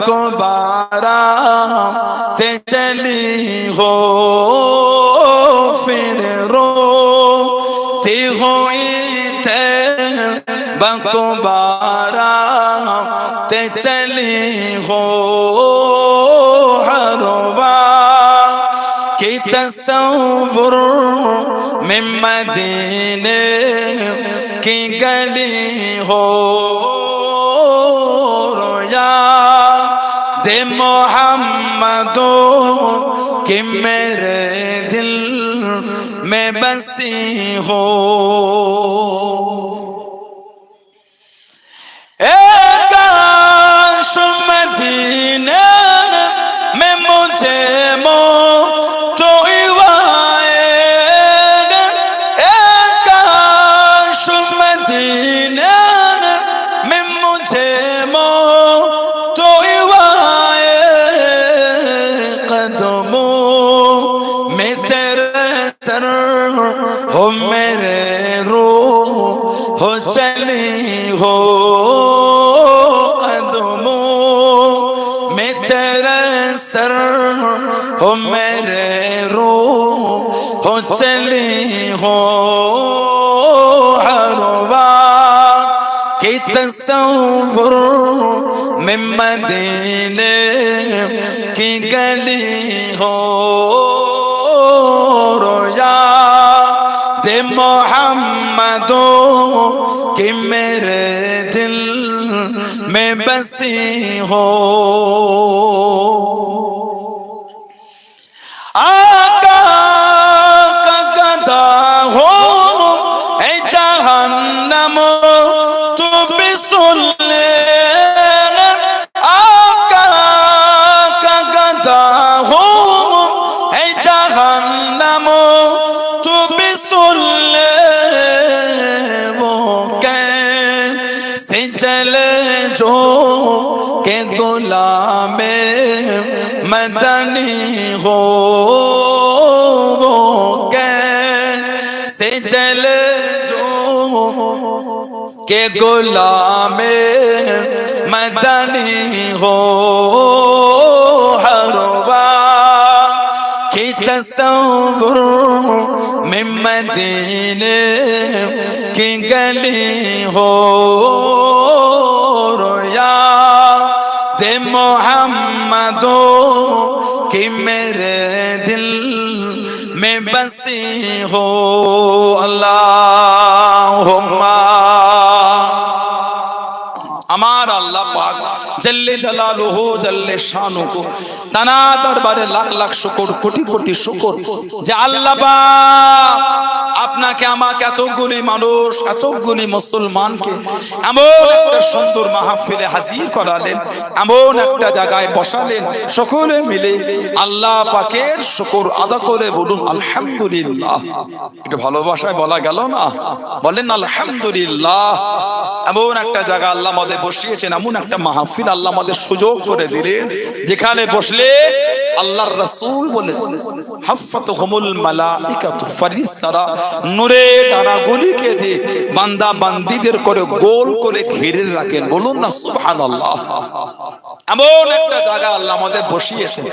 बकबारा ते चली हो फिर रोती हुई थे बकबारा ते चली हो हर बार की तस्वुर में मदीने की गली हो दे मोहम्मदों कि मेरे दिल में बसी हो काश मदीने में मुझे मौत काश मदीने में मुझे मौत हो मेरे रूह हो चली हो कदमों में तेरे सर हो मेरे रूह हो चली हो हर वक्त की तस्वुर में मदीने की गली हो दे मोहम्मदों कि मेरे दिल में बसी हो आका का गदा हो ऐ जहन्नम तू भी सुन ले आका का गदा हो ऐ जहन्नम तू भी सुन ले वो कैसे चले जो के गुलामे मदनी हो वो कैसे चले जो के गुलामे मदनी हो हर वक्त की तस्वुर में मदीने की गली हो रोया दे मोहम्मदों कि मेरे दिल में बसी हो अल्लाहुम्मा আমার আল্লাহ পাক জল্লে জালালুহু জল্লে শানুহু তানা দরবারে লাখ লাখ শুকর কোটি কোটি শুকর যে আল্লাহ পাক আপনাকে আমাকে এতগুলি মানুষ এতগুলি মুসলমানকে এমন একটা সুন্দর মাহফিলে হাজির করালেন এমন একটা জায়গায় বসালেন সকলে মিলে আল্লাহ পাকের শুকর আদা করে বলুন আলহামদুলিল্লাহ এটা ভালোবাসায় বলা গেল না বলেন আলহামদুলিল্লাহ এমন একটা জায়গা আল্লাহ আমাদের বসিয়েছেন এমন একটা মাহফিল আল্লাহ আমাদের সুযোগ করে দিলেন যেখানে বসলে আল্লাহর রাসূল বলেছেন হাফাতহুমুল মালাইকাতু ফেরেশতারা নূরে ডানাগুলিকে দিয়ে বান্দা বান্দীদের করে গোল করে ঘিরে রাখেন বলুন না সুবহানাল্লাহ এমন একটা জায়গা আল্লাহ আমাদের বসিয়েছেন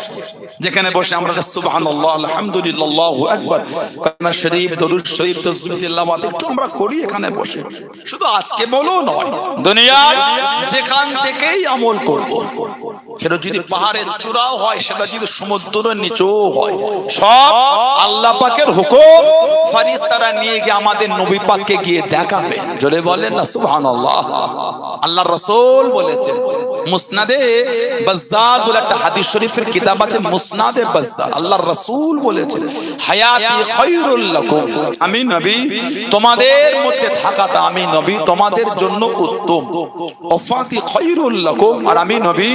যেখানে বসে আমরা সুবহানাল্লাহ আলহামদুলিল্লাহ আল্লাহু আকবার কালিমা শরীফ দরুদ শরীফ তাসবিহ তিলাওয়াত একটু আমরা করি এখানে বসে শুধু আজকে বলো নয় দুনিয়ার যেখান থেকেই আমল করব সেটা যদি পাহাড়ের চূড়াও হয় সেটা যদি সমুদ্রের নিচেও হয় সব আল্লাহ পাকের হুকুম ফেরেশতারা নিয়ে গিয়ে আমাদের নবী পাককে গিয়ে দেখাবে জোরে বলেন না সুবহানাল্লাহ আল্লাহর রাসূল বলেছেন মুসনাদে বাজ্জার বলে একটা হাদিস শরীফের কিতাব আছে মুসনাদে বাজ্জার আল্লাহর রাসূল বলেছেন হায়াতি খায়রুল লাকুম আমি নবী তোমাদের মধ্যে থাকাটা আমি নবী তোমাদের জন্য উত্তম ওয়াফাতি খায়রুল লাকুম আর আমি নবী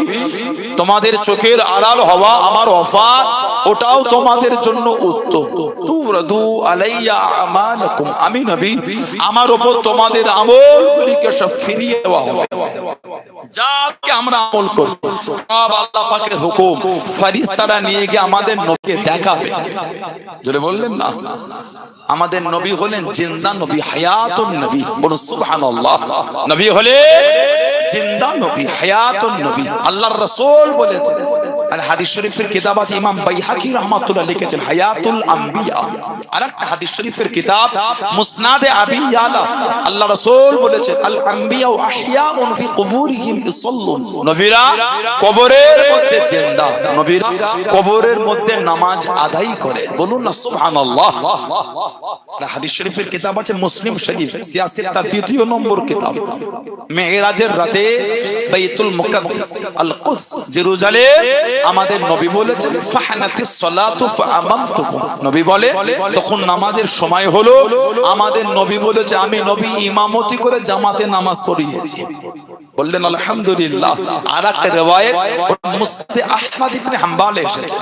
তোমাদের চোখের আড়াল হওয়া আমার ওয়াফাত ওটাও তোমাদের জন্য উত্তম তুরদু আলাইয়া আমালাকুম আমি নবী আমার উপর তোমাদের আমলগুলিকে সব ফিরিয়ে দেওয়া হবে যাকে আমরা আমল করব সব আল্লাহ পাকের হুকুম, ফেরেশতারা নিয়ে গিয়ে আমাদের নবীকে দেখাবে। জোরে বললেন না, আমাদের নবী হলেন জিন্দা নবী, হায়াতুন নবী, বলুন সুবহানাল্লাহ। নবী হলে জিন্দা নবী, হায়াতুন নবী। আল্লাহর রাসূল বলেছেন, আর হাদিস শরীফের কিতাব আছে, ইমাম বাইহাকি রাহমাতুল্লাহ লিখেছেন হায়াতুল আম্বিয়া। আরেকটা হাদিস শরীফের কিতাব মুসনাদে আবি ইয়ালা, আল্লাহ রাসূল বলেছেন আল আম্বিয়া আহইয়াউন ফি কুবুরিহিম ইসাল্লুন, নবীরা কবরের মধ্যে জিন্দা, নবীরা কবরের মধ্যে নামাজ আদায় করে, বলুন না সুবহানাল্লাহ। হাদিস শরীফের কিতাব আছে মুসলিম শরীফ সিয়াসত তার ৩য় নম্বর কিতাব, মেরাজের রাতে বাইতুল মুকাদ্দাস আল কুদস জেরুজালেম আমাদের নবী বলেছেন ফাহানাতিস সালাতু ফাআমামতুকুম, নবী বলে তখন নামাজের সময় হলো, আমাদের নবী বলেছে আমি নবী ইমামতি করে জামাতে নামাজ পড়িয়েছি, বললেন আলহামদুলিল্লাহ। আরেকটা রিওয়ায়াত মুসনাদে আহমদ ইবনে হাম্বল এসেছে,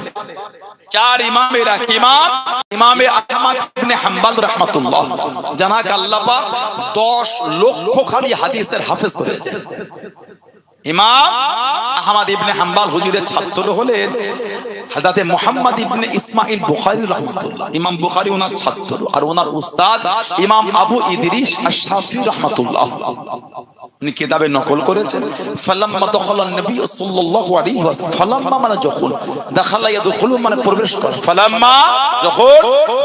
4 ইমামের এক ইমাম ইমামে আহমদ ইবনে হাম্বল রাহমাতুল্লাহ, জানাক আল্লাহ পাক 10 লক্ষ খালি হাদিসের হাফেজ করেছেন। ইমাম আহমদ ইবনে হাম্বল হুজুরের ছাত্র হলেন হযরত মুহাম্মদ ইবনে ইসমাইল বুখারী রাহমাতুল্লাহ, ইমাম বুখারী ওনার ছাত্র, আর ওনার উস্তাদ ইমাম আবু ইদরিস আশ-শাফি রাহমাতুল্লাহ, উনি কিতাবে নকল করেছেন ফালাম্মা দাখালান নবী সাল্লাল্লাহু আলাইহি ওয়াসাল্লাম, ফালাম্মা মানে যখন, দাখালা ইয়াদখুলু মানে প্রবেশ করে, ফালাম্মা যখন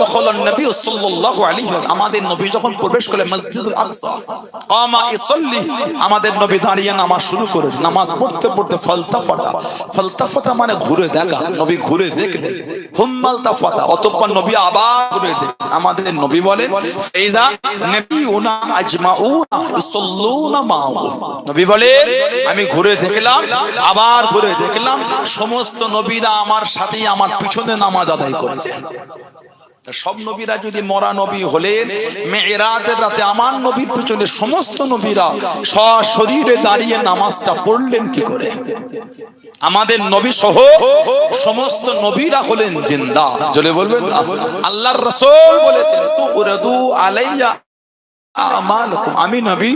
দাখালান নবী সাল্লাল্লাহু আলাইহি ওয়াসাল্লাম, আমাদের নবী যখন প্রবেশ করে মসজিদুল আকসা, কামা ইসাল্লি, আমাদের নবী দাঁড়িয়ে নামাজ শুরু করে, নামাজ পড়তে পড়তে ফালতাফাতা, ফালতাফাতা মানে ঘুরে দেখা, নবী ঘুরে দেখলেন, হুম্মালতাফাতা, অতঃপর নবী আবার ঘুরে দেখলেন, আমাদের নবী বলেন ফাইজা নবিয়ুনা আজমাউনা ইসাল্লুনা মা, নবী বলে আমি ঘুরে দেখলাম, আবার ঘুরে দেখলাম সমস্ত নবীরা আমার সাথেই আমার পিছনে নামাজ আদায় করেছে। সব নবীরা যদি মরা নবী হলেন, মেরাজের রাতে আমার নবীর পিছনে সমস্ত নবীরা সশরীরে দাঁড়িয়ে নামাজটা পড়লেন কি করে? আমাদের নবী সহ সমস্ত নবীরা হলেন জিন্দা, জোরে বলবেন না। আল্লাহর রাসূল বলেছেন তুরাদু আলাইয়া আমালকুম, আমি নবী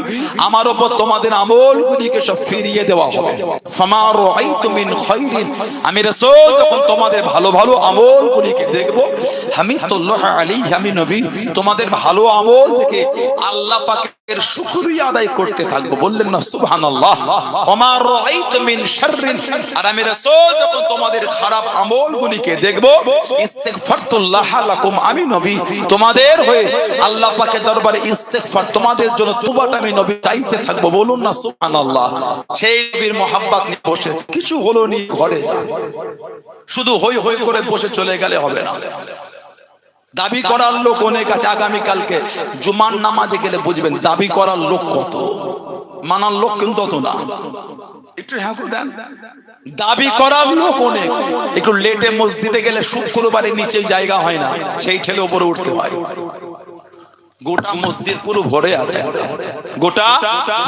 আমার উপর তোমাদের আমলগুলিকে সব ফিরিয়ে দেওয়া হবে। ফামা রাআইতু মিন খায়রিন, আমি রাসূল যখন তোমাদের ভালো ভালো আমলগুলিকে দেখব, হামিদুল্লাহ আলাইহি, আমি নবী তোমাদের ভালো আমল থেকে আল্লাহ পাকের শুকরিয়া আদায় করতে থাকবো, বললেন না সুবহানাল্লাহ। ওমা রাআইতু মিন শাররিন, আর আমি রাসূল যখন তোমাদের খারাপ আমলগুলিকে দেখব, ইস্তিগফারতুল্লাহ লাকুম, আমি নবী তোমাদের হয়ে আল্লাহ পাকের দরবারে ইস্তিগফার, তোমাদের জন্য তওবাটা আমি নবী চাইতে থাকবো, বলুন না সুবহানাল্লাহ। সেই নবীর মহব্বত নিয়ে বসে, কিছু হলো নি ঘরে যান, শুধু হই হই করে বসে চলে গেলে হবে না। দাবি করার লোক অনেক আছে, আগামী কালকে জুমার নামাজে গেলে বুঝবেন দাবি করার লোক কত, মানার লোক কিন্তু তত না। একটু হ্যাঁ দেন, দাবি করার লোক অনেক, একটু লেটে মসজিদে গেলে শুক্রবারের নিচে জায়গা হয় না, সেই ঠেলে উপরে উঠতে হয়। গোটা মসজিদ পুরো ভরে আছে, গোটা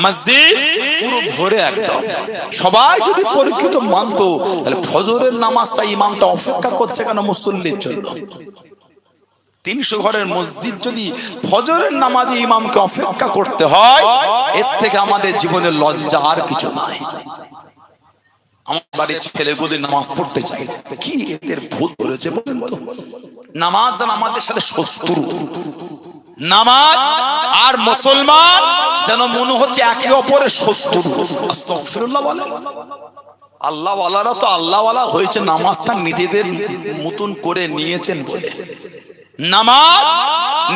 মসজিদ পুরো ভরে একদম। সবাই যদি পরীক্ষিত মানতো, তাহলে ফজরের নামাজটা ইমামটা অপেক্ষা করছে কেন মুসল্লির জন্য? 300 ঘরের মসজিদ যদি ফজরের নামাজে ইমামকে অপেক্ষা করতে হয়, এর থেকে আমাদের জীবনের লজ্জা আর কিছু নাই। আমার বাড়ির ছেলেগুলি নামাজ পড়তে চাই, কি এদের ভূত ধরেছে বলেন তো? নামাজ যেন আমাদের সাথে শত্রু, নামাজ আর মুসলমান যেন মনে হচ্ছে একে অপরের শত্রু। আস্তাগফিরুল্লাহ বলেন। আল্লাহ ওয়ালারা তো আল্লাহ ওয়ালা হয়েছে, নামাজটা নিজেদের মতন করে নিয়েছেন বলে, নামাজ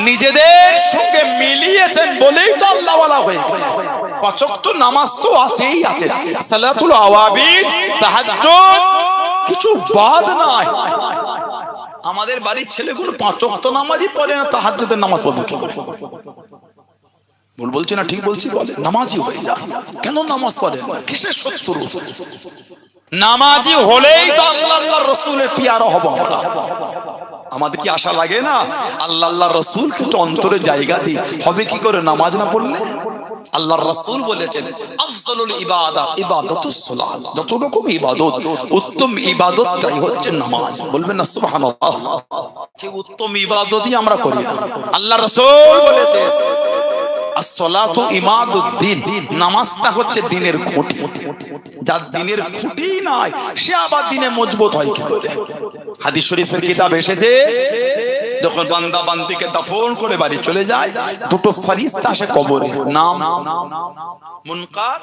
নিজেদের সঙ্গে মিলিয়েছেন বলেই তো আল্লাহ ওয়ালা হয়েছে। 5 ওয়াক্ত নামাজ তো আছেই আছে, সালাতুল আওয়াবিদ, তাহাজ্জুদ, কিছু বাদ নাই। আমাদের বাড়ির ছেলেগুলো 5 ওয়াক্ত নামাজই পড়ে না, তাহাজ্জুদের নামাজ পড়বে কি করে? ভুল বলছি না ঠিক বলছি? বলে নামাজি হয়ে যায়, কেন নামাজ পড়ে না? কিসের শত্রু? নামাজি হলেই তো আল্লাহ আল্লাহর রাসূলের পিয়ারা হব আমরা। আমাদের কি আশা লাগে না আল্লাহ আল্লাহর রাসূলকে তো অন্তরে জায়গা দিই? হবে কি করে নামাজ না পড়লে? আল্লাহর রাসূল বলেছেন আফজালুল ইবাদাত ইবাদাতুস সালাত, যত রকম ইবাদত উত্তম ইবাদতটাই হচ্ছে নামাজ, বলবেন না সুবহানাল্লাহ। ঠিক উত্তম ইবাদতই আমরা করি না। আল্লাহর রাসূল বলেছেন আসসালাতু ইমাদুদ্দিন, নামাজটা হচ্ছে দ্বীনের খুঁটি। যার দ্বীনের খুঁটি নাই সে আবার দ্বীনে মজবুত হয় কি করে? হাদিস শরীফের কিতাব এসেছে, যখন বান্দা বান্দিকে দাফন করে বাড়ি চলে যায়, দুটো ফেরেশতা আসে কবরে, নাম মুনকার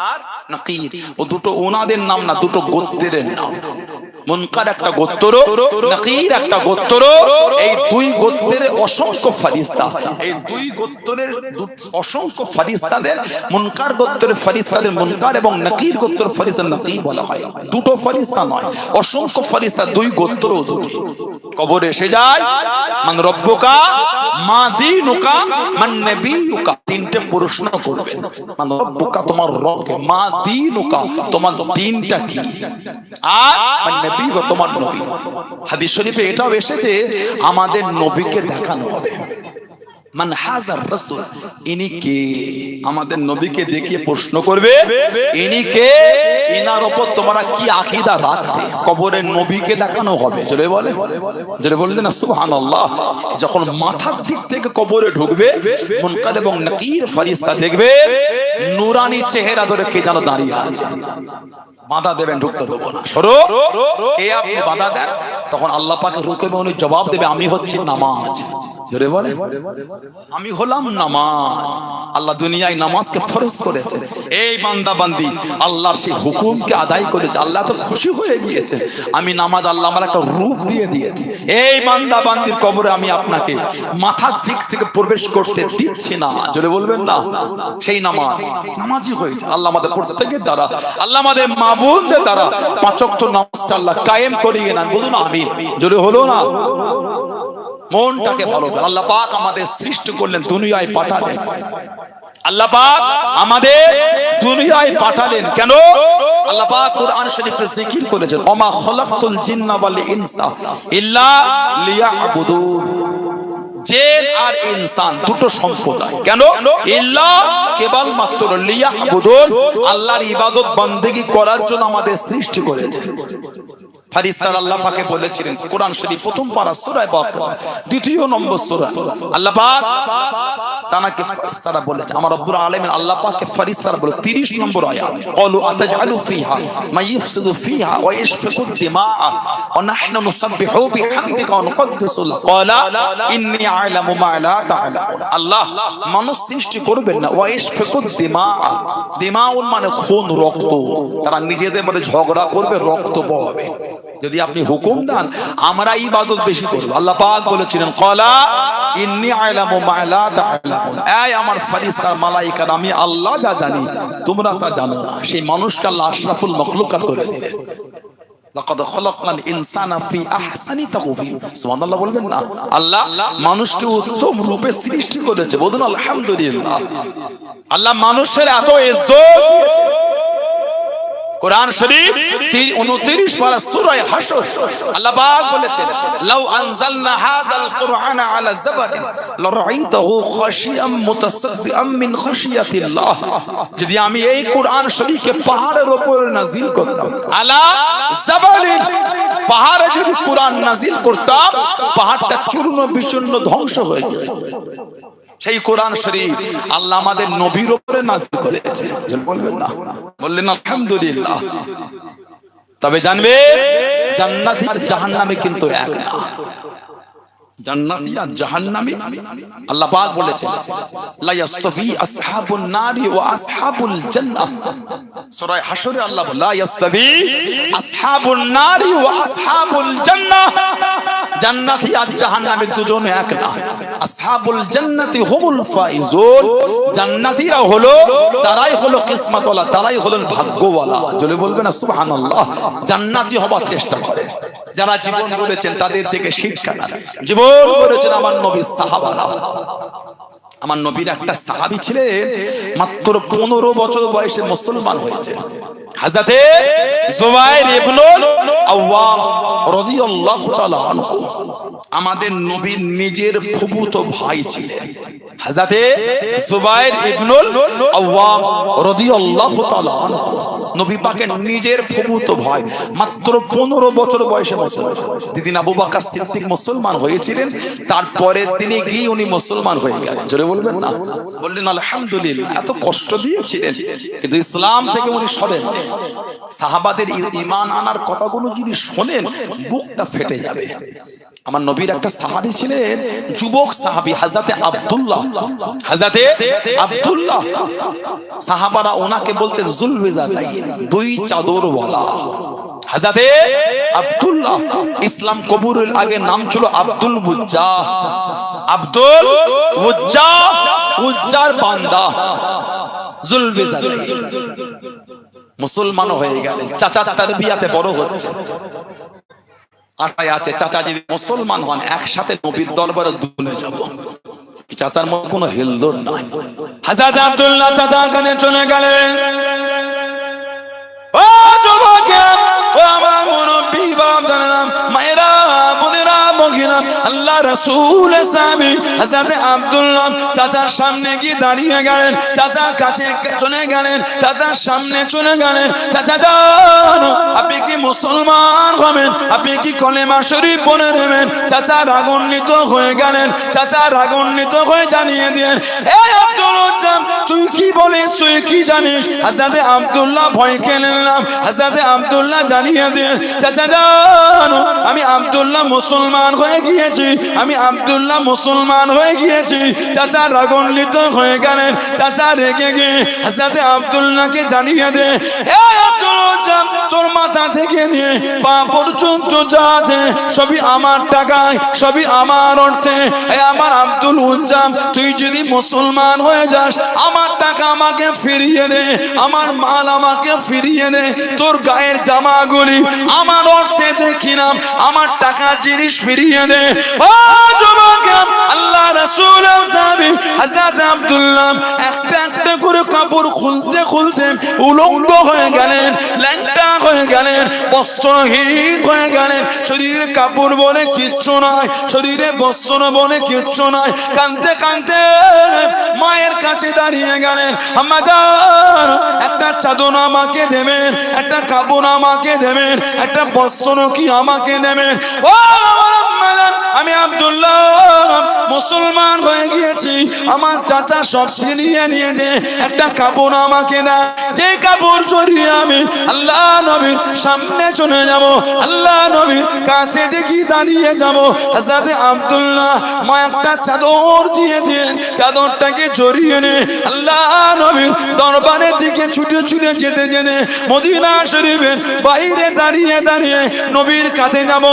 আর নাকির। ও দুটো ওনাদের নাম না, দুটো গোত্রের নাম। মুনকার একটা গোত্র, নাকির একটা গোত্র। এই দুই গোত্রের অসংখ্য ফেরেশতা, এই দুই গোত্রের অসংখ্য ফেরেশতাদের মুনকার গোত্রের ফেরেশতাদের মুনকার এবং নাকির গোত্রের ফেরেশতা নাকির বলা হয়। দুটো ফেরেশতা নয়, অসংখ্য ফেরেশতা, দুই গোত্র দুটি। কবরে এসে যায়, মান রব্বুকা মা দীনুকা মান নবিয়ুকা, তিনটে প্রশ্ন করবেন। মান রব্বুকা, তোমার রব কে, মা দীনুকা, তোমার দ্বীনটা কি, আর মান নবিয়ুকা, তোমার নবী। হাদিস শরীফে এটাও এসেছে আমাদের নবীকে দেখানো হবে। মান হাজার রাসূল, ইনি কে? আমাদের নবীকে দেখিয়ে প্রশ্ন করবে, ইনি কে, ইনার উপর তোমরা কি আকীদা রাখতে? কবরের নবীকে দেখানো হবে। জোরে বলে, জোরে বললেন না সুবহানাল্লাহ। যখন মাথার দিক থেকে কবরে ঢুকবে, মুনকার এবং নাকির ফেরেশতা দেখবে নূরানি চেহারা ধরে কে যেন দাঁড়িয়ে আছে। বাধা দেবেন, ঢুকতে দেবো না, সরো। কে আপনি? বাধা দেন। তখন আল্লাহ পাকের হুকুমে উনি জবাব দেবে, আমি হচ্ছি নামাজ। জোরে বলে, আমি হলাম নামাজ। আল্লাহ দুনিয়ায় নামাজকে ফরজ করেছে। এই বান্দা বান্দি আল্লাহর সেই হুকুমকে আদায় করেছে, আল্লাহ তো খুশি হয়ে গিয়েছে। আমি নামাজ, আল্লাহ আমার একটা রূপ দিয়ে দিয়েছে। এই বান্দা বান্দির কবরে আমি আপনাকে মাথার দিক থেকে প্রবেশ করতে দিচ্ছি না। জোরে বলবেন না, সেই নামাজ নামাজি হয়েছে। আল্লাহ আমাদের প্রত্যেকের দ্বারা, আল্লাহ আমাদের মা বোনদের দ্বারা পাঁচ ওয়াক্ত নামাজটা আল্লাহ কায়েম করিয়ে নেন। বলুন আমিন। জোরে হলো না? মনটাকে ভালো করে আল্লাহ পাক আমাদের সৃষ্টি করলেন, দুনিয়ায় পাঠালেন। আল্লাহ পাক আমাদের দুনিয়ায় পাঠালেন কেন? আল্লাহ পাক কোরআন শরীফে জিকির করেছেন, ওমা খলাকতুল জিন্না ওয়াল ইনসা ইল্লা লিয়াবুদুন। জিন আর ইনসান দুটো সম্প্রদায়। কেন? ইল্লা, কেবল মাত্র, লিয়াবুদুন, আল্লাহর ইবাদত বন্দেগী করার জন্য আমাদের সৃষ্টি করেছেন। ফেরেশতারা আল্লাহ পাকে বলেছিলেন কোরআন শরীফ প্রথম পারা সূরা বাকারা 2 নম্বর সূরা, আল্লাহ পাক তানাকে ফেরেশতারা বলেছে, আমার রব্বুল আলামিন আল্লাহ পাককে ফেরেশতারা বলে 30 নম্বর আয়াত, ক্বালু আতাজআলু ফিহা মা ইফসিদু ফিহা ওয়া ইশফিকুদ দিমা ওয়া নাহনু নুসাব্বিহু বিহামদিকা ওয়া নুকদ্দিসু লাক ক্বালা ইন্নী আ'লামু মা লা তা'লামুন। আল্লাহ মানুষ সৃষ্টি করবেন না, ওয়া ইশফিকুদ দিমা, দিমাউন মানে খুন, রক্ত। তারা নিজেদের মধ্যে ঝগড়া করবে, রক্ত বহাবে। যদি আপনি হুকুম দেন আমরা ইবাদত বেশি করব, আল্লাহ পাক বলেছিলেন ক্বালা ইন্নী আ'লামু মা লা তা'লামুন, এই আমার ফেরেশতা মালায়েকারা আমি আল্লাহ যা জানি তোমরা তা জানো না। সেই মানুষকে আল্লাহ আশরাফুল মাখলুকাত করে দিলেন। লাকাদ খালাকনাল ইনসানা ফি আহসানি তাকওয়িম। সুবহানাল্লাহ বলবেন না? আল্লাহ মানুষকে উত্তম রূপে সৃষ্টি করেছে। বলুন আলহামদুলিল্লাহ। আল্লাহ মানুষের এত ইজ্জত কোরআন শরীফ 29 পারা সূরা হাশর আল্লাহ পাক বলেছেন, লাউ আনজালনা হাযাল কুরআনা আলা জাবালিন লারাআইতাহু খাশিয়াম মুতাসাদ্দিআম মিন খাশিয়াতিল্লাহ। যদি আমি এই কোরআন শরীফকে পাহাড়ের উপরে নাযিল করতাম, আলা জাবালিন, পাহাড়ে যদি কোরআন নাযিল করতাম পাহাড়টা চূর্ণ বিচূর্ণ ধ্বংস হয়ে যেত। সেই কোরআন শরীফ আল্লাহ আমাদের নবীর উপরে নাযিল করেছে। বলবেন না? বললেন আলহামদুলিল্লাহ। তবে জানবে জান্নাতি আর জাহান্নামী কিন্তু এক না। জান্নাতি আর জাহান্নামী আল্লাহ পাক বলেছেন লা ইয়াসতাফি আসহাবুন নারি ওয়া আসহাবুল জান্নাহ। সূরা হাশরে আল্লাহ বলে লা ইয়াসতাফি আসহাবুন নারি ওয়া আসহাবুল জান্নাহ। জান্নাতি আর জাহান্নামী দুজন এক না। আসহাবুল জান্নাতি হুমুল ফাইজুন, জান্নাতীরা হলো তারাই হলো কিসমতওয়ালা, তারাই হলেন ভাগ্যওয়ালা। জোরে বলবেন না সুবহানাল্লাহ। জান্নাতি হবার চেষ্টা করে যারা জীবন করেছেন তাদের থেকে শিক্ষা নেন। জীবন করেছেন আমার নবীর সাহাবারা। আমার নবীর একটা সাহাবী ছিলেন মাত্র 15 বছর বয়সে মুসলমান হয়েছে, হযরতে যুবাইর ইবনুল আওয়াম রাদিয়াল্লাহু তাআলা আনহু। আমাদের নবীর নিজের ফুফুতো ভাই ছিলেন হযরতে যুবাইর ইবনুল আওয়াম রাদিয়াল্লাহু তাআলা আনহু। নবী পাকের নিজের ফুফুতো ভাই মাত্র 15 বছর বয়সে মুসলমান। যেদিন আবু বকর সিদ্দিক মুসলমান হয়েছিলেন তারপরে তিনি গিয়ে উনি মুসলমান হয়ে গেলেন। জোরে বলবেন না? বললেন আলহামদুলিল্লাহ। এত কষ্ট দিয়েছিলেন কিন্তু ইসলাম থেকে উনি সরেন। সাহাবাদের ঈমান আনার কথাগুলো যদি শোনেন বুকটা ফেটে যাবে। আমার নবীর একটা সাহাবী ছিলেন, যুবক সাহাবী হযরতে আব্দুল্লাহ। হযরতে আব্দুল্লাহ সাহাবারা ওনাকে বলতেন যুলবিজাতাইন, দুই চাদরওয়ালা। হযরতে আব্দুল্লাহ ইসলাম কবুলের আগে নাম ছিল আব্দুল বুজ্জাহ। আব্দুল বুজ্জাহ, উজ্জার বান্দা, যুলবিজাতাইন। মুসলমান হয়ে গেলেন, চাচার তারবিয়াতে বড় হচ্ছে। আশায় আছে চাচা যদি মুসলমান হন একসাথে নবীর দরবারে দুলে যাব। চাচার মধ্যে কোনো হেলদোল নাই। হযরত আব্দুল্লাহ চাচার কাছে চলে গেলেন। ও যুবক, ও আমার মুরব্বি বাপদাদারা, মায়েরা, বোনেরা, মহিলা, আল্লাহ রাসূল সাহাবী হযরত আব্দুল্লাহ চাচার সামনে গিয়ে দাঁড়িয়ে গেলেন। চাচার কাছে চলে গেলেন, চাচার সামনে চলে গেলেন। চাচা যান, আপনি কি মুসলমান হবেন? আপনি কি কলেমা শরীফ বলে নেবেন? চাচা রাগান্বিত হয়ে গেলেন। চাচা রাগান্বিত হয়ে জানিয়ে দিলেন, এই আব্দুল উজ্জাম, তুই কি বলিস? তুই কি জানিস? হযরত আব্দুল্লাহ ভয় খেলেন না। হযরত আব্দুল্লাহ জানিয়ে দিলেন, চাচা যান, আমি আব্দুল্লাহ মুসলমান হয়ে গিয়েছি, আমি আব্দুল্লাহ মুসলমান হয়ে গিয়েছি। চাচা রাগান্বিত হয়ে গেলেন। চাচা রেগে গিয়ে হযরত আব্দুল্লাহকে জানিয়ে দে, এই আব্দুল উজ্জাম, তোর মাথা থেকে নিয়ে পা পর্যন্ত যা আছে সবই আমার টাকায়, সবই আমার অর্থে। এই আমার আব্দুল উজ্জাম, তুই যদি মুসলমান হয়ে যাস আমার টাকা আমাকে ফিরিয়ে দে, আমার মাল আমাকে ফিরিয়ে দে, তোর গায়ের জামাগুলি আমার অর্থে দেখি না, আমার টাকার জিনিস ফিরিয়ে দে। ও যুবক, আল্লাহ রাসূল সাহাবী হযরত আব্দুল্লাহ একটা একটা করে কাপড় খুলতে খুলতে উলঙ্গ হয়ে গেলেন, ল্যাংটা হয়ে গেলেন, বস্ত্রহীন হয়ে গেলেন। শরীরে কাপড় বলে কিচ্ছু নাই, শরীরে বস্ত্র বলে কিচ্ছু নাই। কাঁদতে কাঁদতে মায়ের কাছে দাঁড়িয়ে গেলেন, আম্মা জান, একটা চাদর আমাকে দেবেন, একটা কাপড় আমাকে দেবেন, একটা বস্ত্র কি আমাকে দেবেন? ও আম্মা জান, আমি আব্দুল্লাহ মুসলমান হয়ে গিয়েছি, আমার চাচা সব ছিনিয়ে নিয়েছে, একটা কাপড় আমাকে না, যে কাপড় জড়িয়ে আমি আল্লাহ নবীর সামনে চলে যাব, আল্লাহ নবীর কাছে দেখি দাঁড়িয়ে যাব। হযরত আব্দুল্লাহ মা একটা চাদর দিয়ে দিলেন, চাদরটাকে জড়িয়ে নে আল্লাহ নবীর দরবারের দিকে ছুটে ছুটে যেতে যেতে মদিনা শরীফের বাইরে দাঁড়িয়ে দাঁড়িয়ে নবীর কাছে যাব,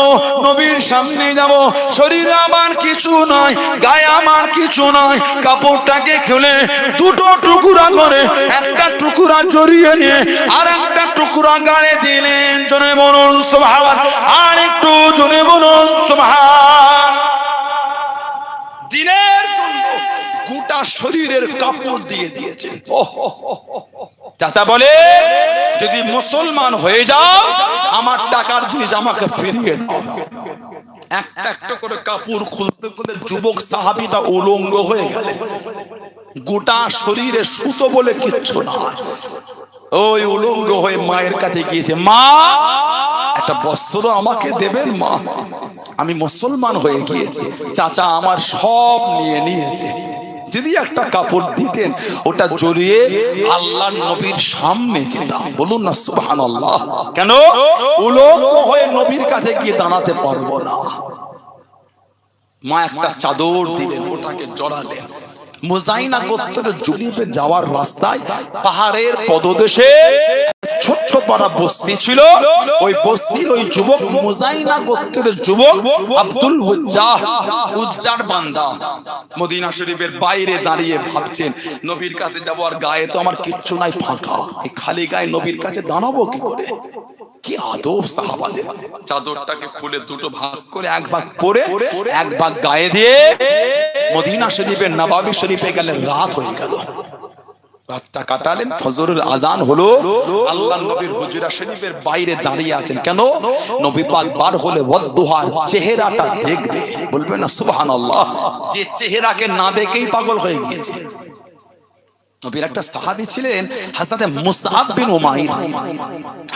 নবীর সামনে যাব। শরীরে আমার কিছু নয়, গায়ে আমার কিছু নয়, কাপড়টাকে খুলে দুটো টুকরা করে একটা টুকরা জড়িয়ে নিয়ে আর একটা টুকরা গায়ে দিলেন। জোরে বলুন সুবহান, আর একটু জোরে বলুন সুবহান। দিনের জন্য গোটা শরীরের কাপড় দিয়ে দিয়েছে। চাচা বলে, যদি মুসলমান হয়ে যাও আমার টাকার জিনিস আমাকে ফিরিয়ে দাও। একটা একটা করে কাপড় খুলতে খুলতে যুবক সাহাবীটা উলঙ্গ হয়ে গেলেন। গোটা শরীরে সুতো বলে কিচ্ছু না, ওই উলঙ্গ হয়ে মায়ের কাছে গিয়েছে, মা একটা বস্ত্র আমাকে দেবেন মা, আমি মুসলমান হয়ে গিয়েছি, চাচা আমার সব নিয়ে নিয়েছে। যদি একটা কাপড় দিতেন ওটা জড়িয়ে আল্লাহর নবীর সামনে যেতাম। বলুন না সুবহানাল্লাহ। কেন? উলঙ্গ হয়ে নবীর কাছে গিয়ে দাঁড়াতে পারবো না। মা একটা চাদর দিলেন, ওটাকে জড়ালেন। মুজাইনা গোত্রের জুলিপে যাওয়ার রাস্তায় পাহাড়ের পদদেশে ছোট্ট পাড়া বস্তি ছিল। ওই বস্তির ওই যুবক মুজাইনা গোত্রের যুবক আব্দুল উজ্জাহ, উজ্জার বান্দা, মদিনা শরীফের বাইরে দাঁড়িয়ে ভাবছেন নবীর কাছে যাব, আর গায়ে তো আমার কিচ্ছু নাই, ফাঁকা, এই খালি গায়ে নবীর কাছে দাঁড়াবো কি করে? কি আদব সাহাবাদের। চাদরটাকে খুলে দুটো ভাগ করে এক ভাগ পরে এক ভাগ গায়ে দিয়ে মদিনা শরীফের নবাবী শরীফে গেলেন। রাত হয়ে গেল, রাতটা কাটালেন, ফজরের আজান হলো, আল্লাহর নবীর হুজরা শরীফের বাইরে দাঁড়িয়ে আছেন। কেন? নবী পাক বার হলে ওয়াদুহার চেহারাটা দেখবে। বলবেন না সুবহানাল্লাহ। যে চেহারাকে না দেখেই পাগল হয়ে গিয়েছে। নবীর একটা সাহাবী ছিলেন হযরতে মুসআব বিন উমাইর।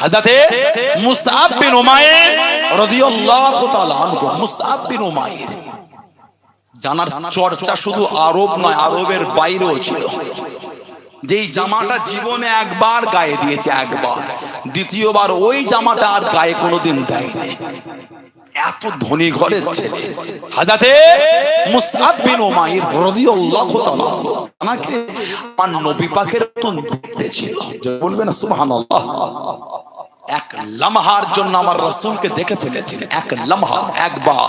হযরতে মুসআব বিন উমাইর রাদিয়াল্লাহু তাআলা আনহু। মুসআব বিন উমাইর জানার চর্চা শুধু আরব নয়, আরবের বাইরেও ছিল। যেই জামাটা জীবনে একবার গায়ে দিয়েছে, একবার, দ্বিতীয়বার ওই জামাটা আর গায়ে কোনোদিন দেয়নি। এত ধনী ঘরের ছেলে হযরতে মুসআব বিন উমাইর রাদিয়াল্লাহু তাআলা আমাকে আমার নবী পাকের মতন দেখতে ছিল। বলবেন সুবহানাল্লাহ। এক লম্হার জন্য আমার রাসূলকে দেখে ফেলেছিলেন। এক লম্হা, একবার,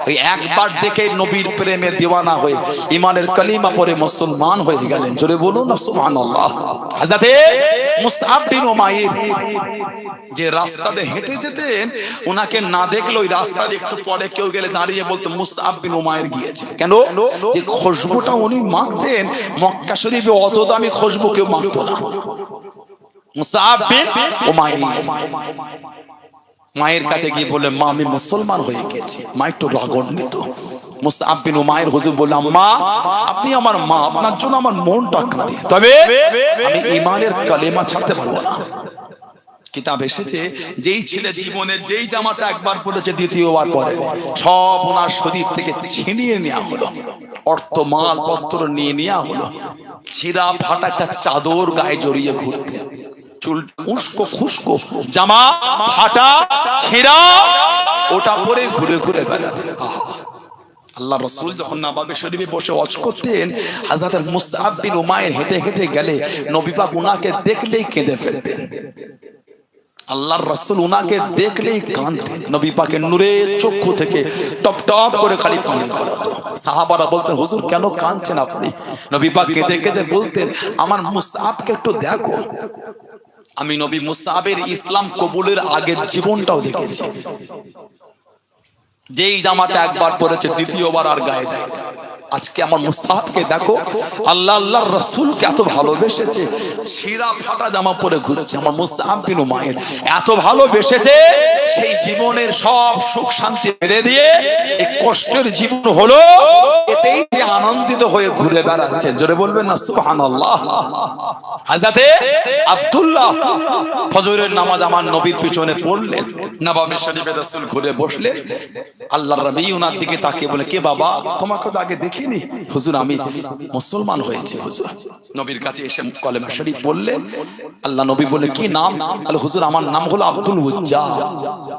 ওই একবার দেখে নবীর প্রেমে দিওয়ানা হয়ে ঈমানের কালিমা পড়ে মুসলমান হয়ে গেলেন। জোরে বলুন না সুবহানাল্লাহ। হযরতে মুসআব বিন উমাইর যে রাস্তা দিয়ে হেঁটে যেতেন, ওনাকে না দেখলে ওই রাস্তা দিয়ে একটু পরে কেউ গেলে দাঁড়িয়ে বলতো মুসআব বিন উমাইর গিয়েছে। কেন? যে খুশবুটা উনি মাখতেন, মক্কা শরীফে অত দামি খুশবু কেউ মাখতো না। মুসআব বিন উমাইর মায়ের কাছে গিয়ে বলে, মা আমি মুসলমান হয়ে গেছি। মা একটু রাগান্বিত। মুসআব বিন উমাইর হুজুর বললেন, আম্মা আপনি আমার মা, আপনার জন্য আমার মনটা কাঁদে, তবে আমি ঈমানের কালেমা ছাড়তে পারবো না। কিতাব এসেছে যেই ছেলে জীবনের যেই জামাটা একবার পরেছে দ্বিতীয়বার পরে, সব ওনার শরীর থেকে ছিনিয়ে নেওয়া হলো, অর্থ মাল পত্র নিয়ে নেওয়া হলো। ছিঁড়া ফাটা একটা চাদর গায়ে জড়িয়ে ঘুরতেন, চুল উস্কো খুস্কো, জামা ফাটা ছেঁড়া, ওটা পরে ঘুরে ঘুরে বেড়াতেন। আল্লাহ রাসূল যখন নববী শরীফে বসে ওয়াজ করতেন, হযরত মুসআব বিন উমাইর হেঁটে হেঁটে গেলে নবী পাক উনাকে দেখলেই কেঁদে ফেলতেন। আল্লাহর রাসূল উনাকে দেখলেই কাঁদতেন। নবী পাকের নূরের চক্ষু থেকে টপ টপ করে খালি পানি পড়তো। সাহাবারা বলতেন, হুজুর কেন কাঁদছেন আপনি? নবী পাক কেঁদে কেঁদে বলতেন, আমার মুসআবকে একটু দেখো। আমি নবী মুসআবের ইসলাম কবুলের আগের জীবনটাও দেখেছি। যেই জামাটা একবার পরেছে দ্বিতীয়বার আর গায়ে দেয় না। আজকে আমার মুসআবকে দেখো, আল্লাহ আল্লাহর রাসূলকে এত ভালোবেসেছে, ছিঁড়া ফাটা জামা পরে ঘুরছে। আমার মুসআব বিন উমাইর এত ভালোবেসেছে, সেই জীবনের সব সুখ শান্তি ছেড়ে দিয়ে এই কষ্টের জীবন হলো, এতেই আনন্দিত হয়ে ঘুরে বেড়াচ্ছে। জোরে বলবেন না সুবহানাল্লাহ। হযরতে আব্দুল্লাহ ফজরের নামাজ আমার নবীর পিছনে পড়লেন, নববী শরীফে রাসূল ঘুরে বসলেন। আল্লাহর নবী ওনার দিকে তাকিয়ে বলে, কে বাবা, তোমাকে তো আগে দেখিনি। হুজুর আমি মুসলমান হয়েছি হুজুর। নবীর কাছে এসে কলেমা শরীফ বললেন। আল্লাহ নবী বলে, কি নাম? আল্লাহ হুজুর আমার নাম হলো আব্দুল উজ্জা।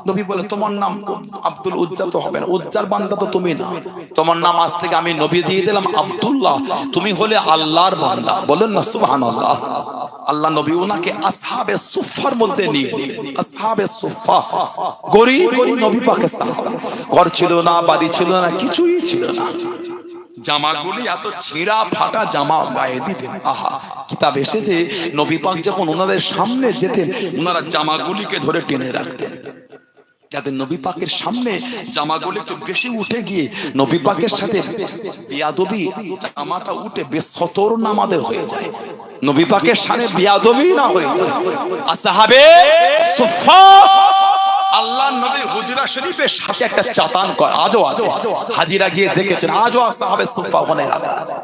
নবী বলে, তোমার নাম আব্দুল উজ্জা তো হবে না, উজ্জার বান্দা তো তুমি না, তোমার নাম আজ থেকে আমি নবী দিয়ে দিলাম আব্দুল্লাহ, তুমি হলে আল্লাহর বান্দা। বলেন না সুবহানাল্লাহ। আল্লাহ নবী ওনাকে আসহাবে সুফফার মধ্যে নিয়ে দিলেন। আসহাবে সুফফা গরীব গরীব নবী পাকের সাহাবা, ঘর ছিল না, বাড়ি ছিল না, কিছুই ছিল না। জামাগুলি এত ছিঁড়া ফাটা জামা গায়ে দিতেন। আহা, কিতাব এসেছে নবী পাক যখন ওনাদের সামনে যেতেন, ওনারা জামাগুলিকে ধরে টেনে রাখতেন, যাতে নবী পাকের সামনে জামাগুলি একটু বেশি উঠে গিয়ে নবী পাকের সাথে বিয়াদবি, জামাটা উঠে বেসতর নামাদের হয়ে যায়, নবী পাকের সামনে বিয়াদবি না হয়ে যায়। আসহাবে সুফফা আল্লাহ নবীর হুজরা শরীফের সাথে একটা চাতান করে, আজও আছে, হাজিরা গিয়ে দেখেছেন, আজও আসহাবে সুফফা ওখানে রাখা আছে।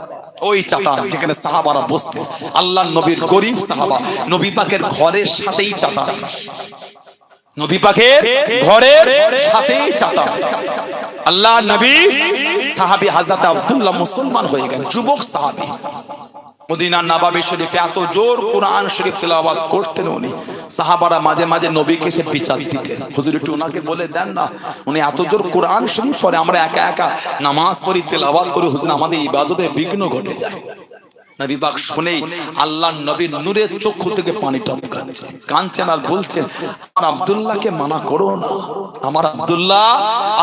ওই চাতান যেখানে সাহাবারা বসতেন, আল্লাহ নবীর গরীব সাহাবা, নবী পাকের ঘরের সাথেই চাতান, নবী পাকের ঘরের সাথেই চাতান। আল্লাহ নবী সাহাবী হযরত আব্দুল্লাহ মুসলমান হয়ে গেলেন, যুবক সাহাবী। মদিনার নববী শরীফে এত জোর কোরআন শরীফ তেলাওয়াত করতেন উনি, সাহাবারা মাঝে মাঝে নবীকে এসে বিচার দিতেন, হুজুর একটু ওনাকে বলে দেন না, উনি এত জোর কোরআন শরীফ পড়ে, আমরা একা একা নামাজ পড়ি, তেলাওয়াত করি, হুজুর আমাদের ইবাদতে বিঘ্ন ঘটে যায়। নবী পাক শুনেই আল্লাহর নবীর নূরের চক্ষু থেকে পানি টপকাচ্ছে, কাঁদছেন আর বলছেন, আমার আব্দুল্লাহকে মানা করো না, আমার আব্দুল্লাহ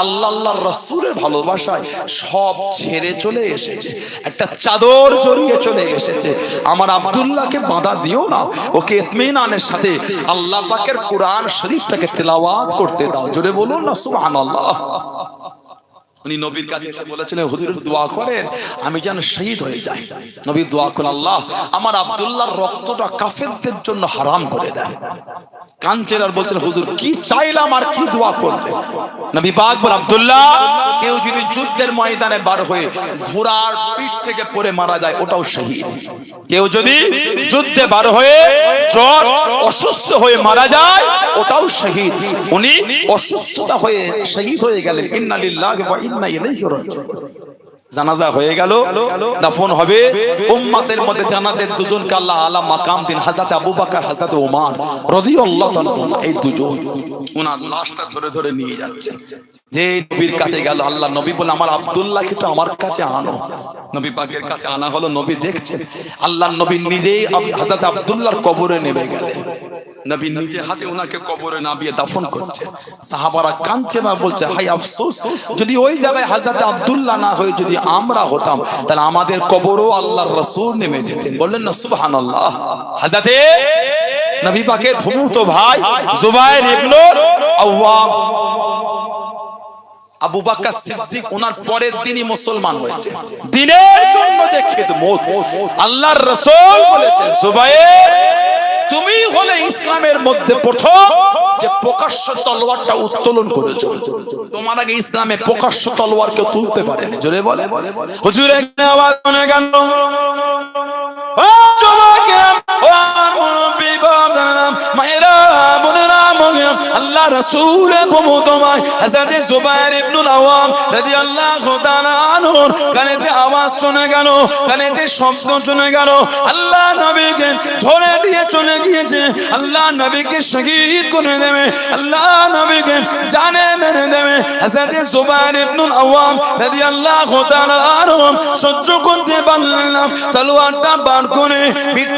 আল্লাহ আল্লাহর রাসূলের ভালোবাসায় সব ছেড়ে চলে এসেছে, একটা চাদর জড়িয়ে চলে এসেছে, আমার আব্দুল্লাহকে বাধা দিও না, ওকে ইতমিনানের সাথে আল্লাহ পাকের কোরআন শরীফটাকে তেলাওয়াত করতে দাও। জোরে বলুন না সুবহানাল্লাহ। উনি নবীর কাছে এসে বলেছিলেন, হুজুর দোয়া করেন আমি যেন শহীদ হয়ে যাই। নবী দোয়া করেন, আল্লাহ আমার আব্দুল্লাহর রক্তটা কাফেরদের জন্য হারাম করে দেন। কাঁদছেন আর বলছেন, হুজুর কি চাইলাম আর কি দোয়া করলেন? নবী পাক বলেন, আব্দুল্লাহ কেউ যদি যুদ্ধের ময়দানে বার হয়ে ঘোড়ার পিঠ থেকে পড়ে মারা যায়, ওটাও শহীদ। কেউ যদি যুদ্ধে বার হয়ে জ্বর অসুস্থ হয়ে মারা যায়, ওটাও শহীদ। উনি অসুস্থতা হয়ে শহীদ হয়ে গেলেন। ইন্না লিল্লাহি ওয়া ইন্না ইলাইহি রাজিউন। জানাজা হয়ে গেল, দাফন হবে। উম্মতের মধ্যে জান্নাতের দুজনকে আল্লাহ আলা মাকাম দিন, হযরত আবু বকর, হযরত ওমর রাদিয়াল্লাহু তাআলা। এই দুজন ওনার লাশটা ধরে ধরে নিয়ে যাচ্ছে। যে নবীর কাছে গেল, আল্লাহ নবী বলে আমার আব্দুল্লাহকে তো আমার কাছে আনো। নবী পাকের কাছে আনা হলো। নবী দেখছেন আল্লাহ নবী নিজেই হযরত আব্দুল্লাহর কবরে নেমে গেলেন। নবী নিজে হাতে ওনাকে কবরে নামিয়ে দাফন করছে। সাহাবারা কাঁদছে না, বলছে হায় আফসোস, যদি ওই জায়গায় হযরত আব্দুল্লাহ না হয়ে যদি আমরা হতাম, তাহলে আমাদের কবরও আল্লাহর রাসূল নেমে যেতেন। বললেন না সুবহানাল্লাহ। হযরত নবী পাকের ফুফুতো ভাই জুবায়ের ইবনে আওয়াম, আবু বকর সিদ্দিক ওনার পরের দিনই মুসলমান হয়েছে। দ্বীনের জন্য যে খিদমত, আল্লাহর রাসূল বলেছেন জুবায়ের তুমি হলে ইসলামের মধ্যে প্রথম যে প্রকাশ্য তলোয়ারটা উত্তোলন করেছো। তোমার আগে ইসলামে প্রকাশ্য তলোয়ার কেউ তুলতে পারেনি। জোরে বলে হুজুর এখানে আওয়াজ শুনে গেল। ও যুবকেরা, ও মুরব্বি বাবারা, মায়েরা, বোনেরা, আল্লাহ রাসূলের প্রমোদমায় হযরত জুবায়ের ইবনে আওয়াম রাদিয়াল্লাহু তাআলা আনহুর কানেতে আওয়াজ শুনে গেল, কানেতে শব্দ শুনে গেল। আল্লাহ নবীকে ধরে দিয়ে চলে গিয়েছে। আল্লাহ নবীকে শহীদ করে দেবে, আল্লাহ নবীকে জানে মেরে দেবে। হযরত জুবায়ের ইবনে আওয়াম রাদিয়াল্লাহু তাআলা আনহু সহ্য করতে পারলেন না। তলোয়ারটা বার করে পিঠ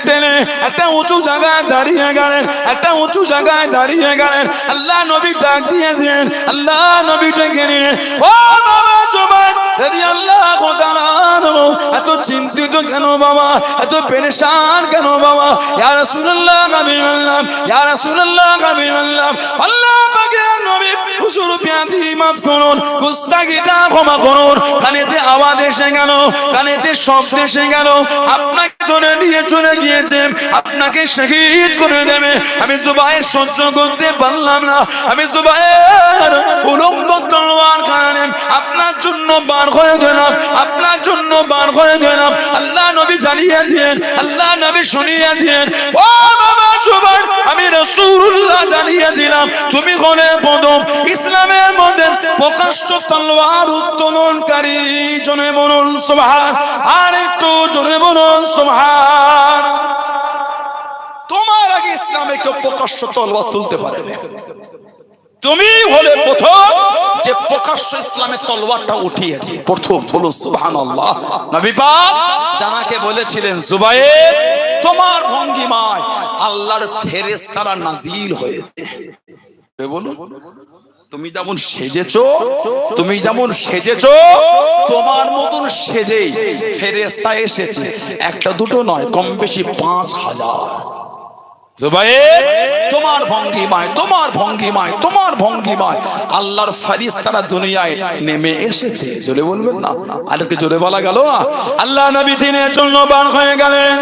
টেনে একটা উঁচু জায়গায় দাঁড়িয়ে গেলেন, একটা উঁচু জায়গায় দাঁড়িয়ে গেলেন। আল্লাহ নবী ডাক দিয়েছেন, আল্লাহ নবী ডেকে নিয়ে, ও বাবা জুবায়ের রাদিয়াল্লাহু তাআলা আনহু, এত চিন্তিত কেন বাবা, এত পেরেশান কেন বাবা? ইয়া রাসূলুল্লাহ হাবিবাল্লাহ, ইয়া রাসূলুল্লাহ হাবিবাল্লাহ, আল্লাহ পাকের নবী হুজুর বিয়াদি মাফ করুন, গুস্তাখিটা ক্ষমা করুন। কানেতে আওয়াজ এসে গেল, কানেতে শব্দ এসে গেল, আপনাকে ধরে নিয়ে চলে গিয়েছে, আপনাকে শহীদ করে দেবে। আমি জুবায়ের সহ্য করতে পারলাম না। আমি জুবায়ের উলঙ্গ তলোয়ার খানে আপনার জন্য বার হয়ে গেলাম, আপনার জন্য বার হয়ে গেলাম। আল্লাহ নবী জানিয়েছেন, আল্লাহ নবী শুনিয়েছেন, ও বাবা জুবায়ের, আমি রাসূলুল্লাহ জানিয়ে দিলাম তুমি হলে প্রথম ইসলামের মধ্যে প্রকাশ্য তলোয়ার উত্তোলনকারী। জোরে বলুন সুবহান, আর একটু জোরে বলুন সুবহান। তোমার আগে ইসলামে কেউ প্রকাশ্য তলোয়ার তুলতে পারে না। তুমি হলে প্রথম যে প্রকাশ্য ইসলামের তলোয়ারটা উঠিয়েছে, প্রথম। বলুন সুবহানাল্লাহ। নবী পাক জানাকে বলেছিলেন জুবায়ের, তোমার ভঙ্গিমায় আল্লাহর ফেরেশতারা নাজিল হয়েছে। বলুন তুমি যেমন সেজেছো, তুমি যেমন সেজেছো, তোমার মতন সেজেই ফেরেশতা এসেছে। একটা দুটো নয়, কম বেশি 5000। জুবায়ের তোমার ভঙ্গিমায়, তোমার ভঙ্গিমায়, তোমার ভঙ্গিমায় আল্লাহর ফেরেশতারা দুনিয়ায় নেমে এসেছে। জোরে বলবেন না? আর একটু জোরে বলা গেল না? আল্লাহ নবী দিনের জন্য বার হয়ে গেলেন।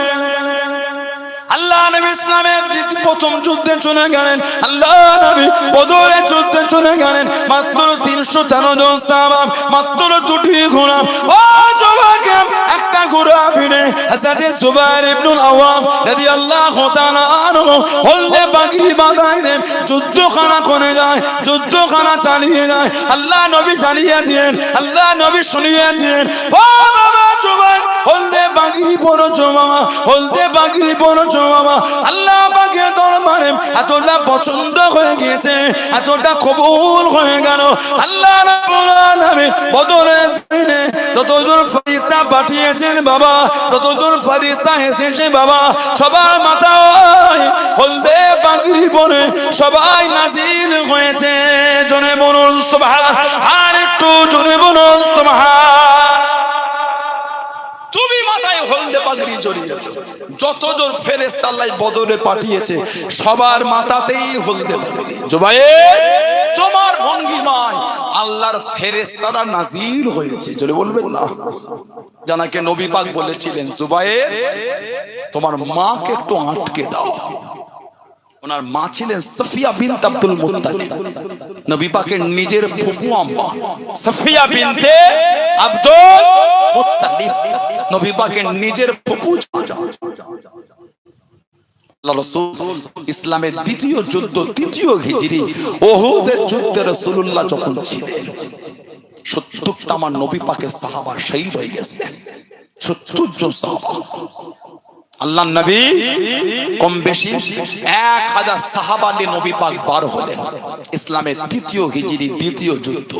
আল্লাহ নবী ইসলামের প্রথম যুদ্ধে চলে গেলেন। আল্লাহ নবী বদরের যুদ্ধে চলে গেলেন। মাত্র 313 জন সাহাবা, মাত্র 2টি ঘোড়া। ও যুবক, একটা ঘোড়া ভিড়ে হযরত জুবায়ের ইবনে আওয়াম রাদিয়াল্লাহু তাআলা আনহু হলদে পাগড়ি বাঁধায় দেন, যুদ্ধখানা করে যায়, যুদ্ধখানা চালিয়ে যায়। আল্লাহ নবী জানিয়ে দিলেন, আল্লাহ নবী শুনিয়ে দিলেন, ও বাবা জুবায়ের, হলদে পাগড়ি পরেছো বাবা, হলদে পাগড়ি পরেছো বাবা। আল্লাহ পাকের দরবারে এতটা পছন্দ হয়ে গিয়েছে, এতটা কবুল হয়ে গেল। আল্লাহ রাব্বুল আলামিন বদরের দিনে ততজন ফেরেশতা পাঠিয়েছেন বাবা, ততজন ফেরেশতা এসেছে বাবা। সবার মাথায় হলদে পাগড়ি পরে সবাই নাজিল হয়েছে। জোরে বলুন সুবহান, আর একটু জোরে বলুন সুবহান। তুমি মাথায় হলদে পাগড়ি জড়িয়েছো। যতজন ফেরেশতা আল্লাহ বদরে পাঠিয়েছে সবার মাথাতেই হলদে পাগড়ি। জুবায়ের তোমার ভঙ্গিমায় আল্লাহর ফেরেশতারা নাজিল হয়েছে। জোরে বলবেন না? জানাকে নবী পাক বলেছিলেন, জুবায়ের তোমার মাকে একটু আটকে দাও। ওনার মা ছিলেন সাফিয়া বিনত আব্দুল মুত্তালিব, নবী পাকের নিজের ফুফু আম্মা সাফিয়া বিনতে আব্দুল মুত্তালিব, নবী পাকের নিজের ফুফু। আল্লাহ রাসূল ইসলামের দ্বিতীয় যুদ্ধ, তৃতীয় হিজরি উহুদের যুদ্ধে রাসূলুল্লাহ যখন ছিলেন, ৭০টা আমার নবী পাকের সাহাবা শহীদ হয়ে গেছেন। ৭০ জন সাহাবা। আল্লাহর নবী কম বেশি ১০০০ সাহাবা নিয়ে নবী পাক বার হলেন ইসলামের তৃতীয় হিজরি দ্বিতীয় যুদ্ধ।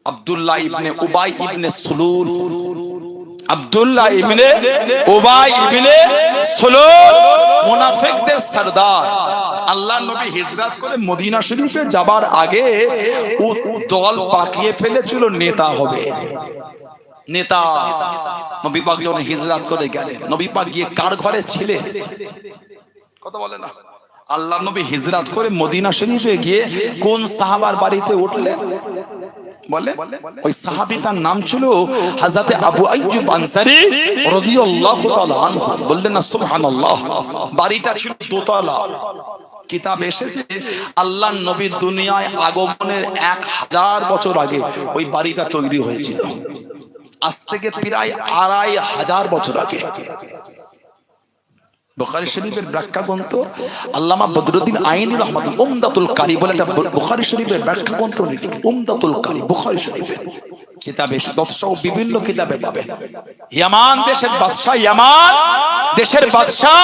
আব্দুল্লাহ ইবনে উবাই ইবনে সুলুল, আব্দুল্লাহ ইবনে উবাই ইবনে সুলুল মুনাফিকদের সরদার। আল্লাহর নবী হিজরত করে মদিনা শরীফে যাবার আগে দল পাকিয়ে ফেলেছিল নেতা হবে, নেতা। নবী পাক যখন হিজরত করে গেলেন, নবী পাক গিয়ে কার ঘরে ছিলেন? কথা বলে না। আল্লাহর নবী হিজরত করে মদিনা শরীফে গিয়ে কোন সাহাবার বাড়িতে উঠলেন? বলে ওই সাহাবীটার নাম ছিল হযরত আবু আইয়ুব আনসারী রাদিয়াল্লাহু তাআলা আনহু। বললেন না সুবহানাল্লাহ। বাড়িটা ছিল দোতলা। কিতাব এসেছে আল্লাহর নবী দুনিয়ায় আগমনের ১০০০ বছর আগে ওই বাড়িটা তৈরি হয়েছিল। আজ থেকে প্রায় ২৫০০ বছর আগে। বুখারী শরীফের ব্যাখ্যা গ্রন্থ আল্লামা বদরুদ্দিন আইনি রাহমাতুল্লাহ উমদাতুল কারি বলে একটা বুখারী শরীফের ব্যাখ্যা গ্রন্থ লিখেছেন। উমদাতুল কারি বুখারী শরীফের কিতাবে দর্শক বিভিন্ন কিতাবে পাবে। ইয়ামান দেশের বাদশা, ইয়ামান দেশের বাদশা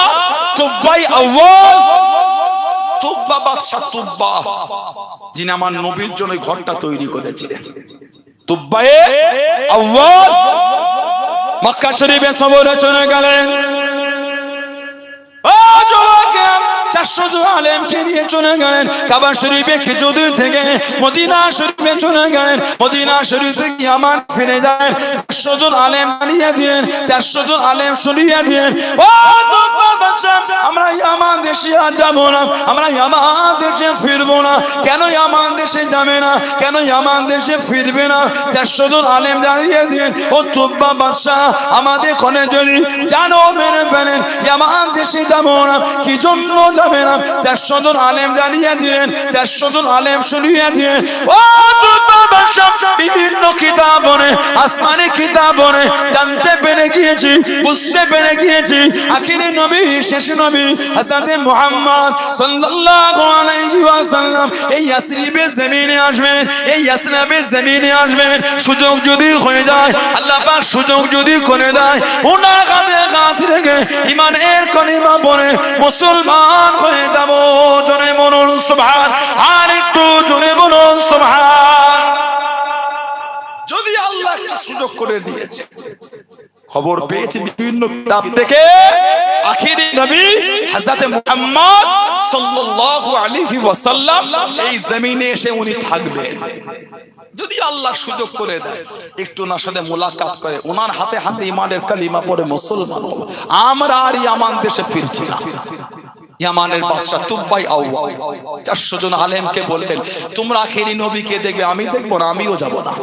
তুব্বাই আউয়াল, তুব্বা বাদশা তুব্বা, যিনি আমার নবীর জন্য ঘরটা তৈরি করেছিলেন। তুব্বায়ে আউয়াল মক্কা শরীফে সফরে চলে গেলেন। ৪০০ জন আলেমকে নিয়ে চলে গেলেন কাবা শরীফে, খেজুর থেকে মদিনা শরীফে চলে গেলেন। মদিনা শরীফ থেকে ইয়ামান ফিরে যায়। ৪০০ জন আলেম বানিয়ে দিলেন, ৪০০ জন আলেম শুনিয়ে দিলেন, ও আমরা ইয়ামান দেশে আর যাবো না, আমরা ইয়ামান দেশে ফিরবো না। কেন ইয়ামান দেশে যাবে না? কেন ইয়ামান দেশে ফিরবে না? ৪০০ জন আলেম দাঁড়িয়ে দিলেন, ও তুব্বা বাদশাহ আমাদের ক্ষণে যদি জানো মেরে ফেলেন, ইয়ামান দেশে যাবো না। কি জন্য যাবে না? ৪০০ জন আলেম জানিয়ে দিলেন, ৪০০ জন আলেম শুনিয়ে দিলেন, ও তুব্বা বাদশাহ বিভিন্ন কিতাব পড়ে, আসমানি কিতাব পড়ে জানতে পেরে গিয়েছি, বুঝতে পেরে গিয়েছি আখিরি নবী, শেষ নবী হযরত মুহাম্মদ সাল্লাল্লাহু আলাইহি ওয়াসাল্লাম এই ইয়াসরিবের জমিনে আসবেন, এই ইয়াসরিবের জমিনে আসবেন। সুযোগ যদি হয়ে যায়, আল্লাহ পাক সুযোগ যদি করে দেয়, ওনার কাছে কাছ রেখে ঈমানের কলিমা পড়ে মুসলমান হয়ে যাব। জোরে বলুন সুবহান, আর একটু জোরে বলুন সুবহান। যদি আল্লাহ একটু সুযোগ করে দিয়েছে, খবর পেয়েছি বিভিন্ন কিতাব থেকে আখিরি নবী হযরত মুহাম্মদ সাল্লাল্লাহু আলাইহি ওয়াসাল্লাম এই জমিনে এসে উনি থাকবেন। যদি আল্লাহ সুযোগ করে দেয়, একটু ওনার সাথে মোলাকাত করে, ওনার হাতে হাতে ঈমানের কালিমা পড়ে মুসলমান হব। আমরা আর ইয়ামান দেশে ফিরছি না। ইয়ামানের বাদশা তুব্বাই আউয়াল ৪০০ জন আলেমকে বললেন, তোমরা আখিরি নবীকে দেখবে, আমি দেখবো না, আমিও যাব না।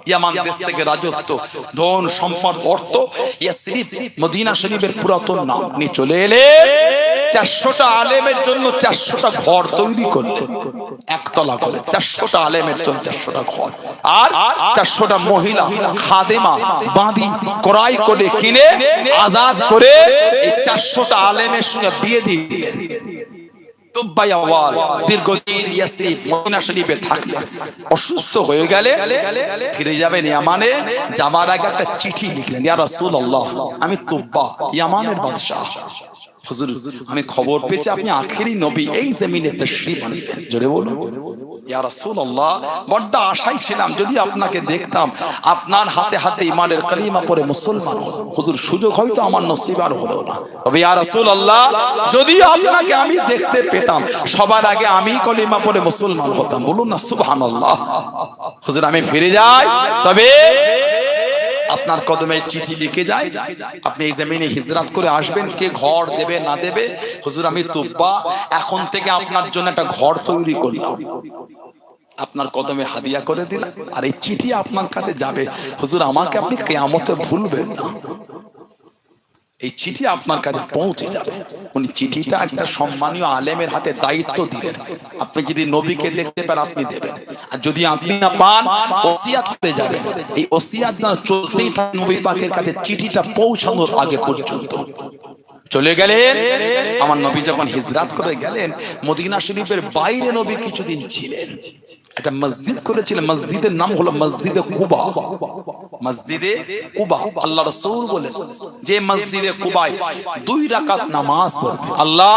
ইয়ামান দেশ থেকে রাজত্ব, ধন সম্পদ, অর্থ, ইয়াসরিব মদিনা শরীফের পুরাতন নাম নিয়ে চলে এলে ৪০০টা আলেমের জন্য ৪০০টা ঘর তৈরি করলেন, একতলা করে ৪০০টা আলেমের জন্য ৪০০টা ঘর। আর ৪০০টা মহিলা খাদেমা বাঁধি ক্রয় করে কিনে আজাদ করে এই ৪০০টা আলেমের সঙ্গে বিয়ে দিয়ে দিলেন। তুব্বাই আউয়াল দীর্ঘদিন ইয়াসরিব মদিনা শরীফে থাকলেন। অসুস্থ হয়ে গেলে ফিরে যাবেন ইয়ামানে, যাবার আগে একটা চিঠি লিখলেন, ইয়া রাসূলুল্লাহ আমি তুব্বা ইয়ামানের বাদশা, হুজুর আমি খবর পেয়েছি আপনি আখেরি নবী, এই জমিনে তাশরীফ আনবেন। জোরে বলুন ইয়া রাসূলুল্লাহ, বড় আশায় ছিলাম যদি আপনাকে দেখতাম, আপনার হাতে হাতে ঈমানের কালিমা পড়ে মুসলমান হব। হুজুর সুযোগ হয়তো আমার নসিব আর হলো না, তবে ইয়া রাসূলুল্লাহ যদি আপনাকে আমি দেখতে পেতাম, সবার আগে আমি কলিমা পড়ে মুসলমান হতাম। বলুন না সুবহানাল্লাহ। হুজুর আমি ফিরে যাই, তবে আপনার কদমে চিঠি লিখে যায়, আপনি এই জমিনে হিজরত করে আসবেন, কে ঘর দেবে না দেবে। হুজুর আমি তুব্বা এখন থেকে আপনার জন্য একটা ঘর তৈরি করলাম, আপনার কদমে হাদিয়া করে দিলাম, আর এই চিঠি আপনার কাছে যাবে। হুজুর আমাকে আপনি কিয়ামতে ভুলবেন না, এই চিঠি আপনার কাছে পৌঁছে যাবে। উনি চিঠিটা একটা সম্মানীয় আলেমের হাতে দায়িত্ব দিলেন, আপনি যদি নবীকে দেখতে পান আপনি দেবেন, আর যদি আপনি না পান ওসিয়াত করে যাবেন। এই ওসিয়াত যেন চলতেই থাকে নবী পাকের কাছে চিঠিটা পৌঁছানোর আগে পর্যন্ত। চলে গেলেন। আমার নবী যখন হিজরাত করে গেলেন, মদিনা শরীফের বাইরে নবী কিছুদিন ছিলেন, একটা মসজিদ করেছিলেন, মসজিদের নাম হলো মসজিদে কুবা। মসজিদে কুবা আল্লাহ রাসূল বলেছেন যে মসজিদে কুবায় 2 রাকাত নামাজ পড়বে, আল্লাহ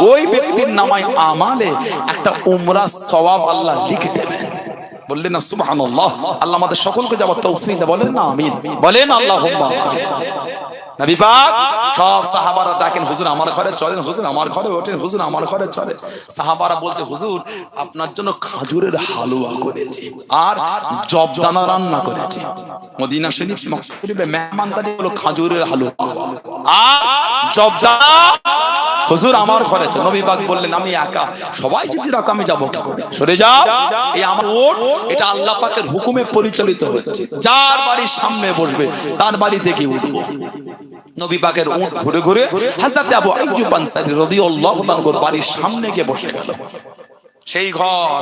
ওই ব্যক্তির নামায় আমালে একটা উমরা সওয়াব আল্লাহ লিখে দেবেন। বললেন না সুবহানাল্লাহ। আল্লাহ আমাদের সকলকে যাওয়ার তৌফিক দেন, বলেন না আমিন, বলেন আল্লাহুম্মা আমিন। নবী পাক সব সাহাবারা ডাকেন, হুজুর আমার ঘরে চলেন, হুজুর আমার ঘরে ওঠেন, হুজুর আমার ঘরে চলেন। সাহাবারা বলতে, হুজুর আপনার জন্য খাজুরের হালুয়া করেছি আর জবদানা রান্না করেছি। মদিনা শরীফ মক্কা শরীফে মেহমানদারি হলো খাজুরের হালুয়া আর জবদানা। হুজুর আমার ঘরে চল। নবী পাক বললেন, আমি একা, সবাই যদি রাখো আমি যাবো কি করে? সরে যাও, এই আমার ওট, এটা আল্লাহ পাকের হুকুমে পরিচালিত হচ্ছে, যার বাড়ির সামনে বসবে তার বাড়ি থেকে উঠবো। নবী পাকের উট ঘুরে ঘুরে হযরত আবু আইয়ুব আনসারী রাদিয়াল্লাহু তাআলার বাড়ির সামনে গিয়ে বসে গেল। সেই ঘর,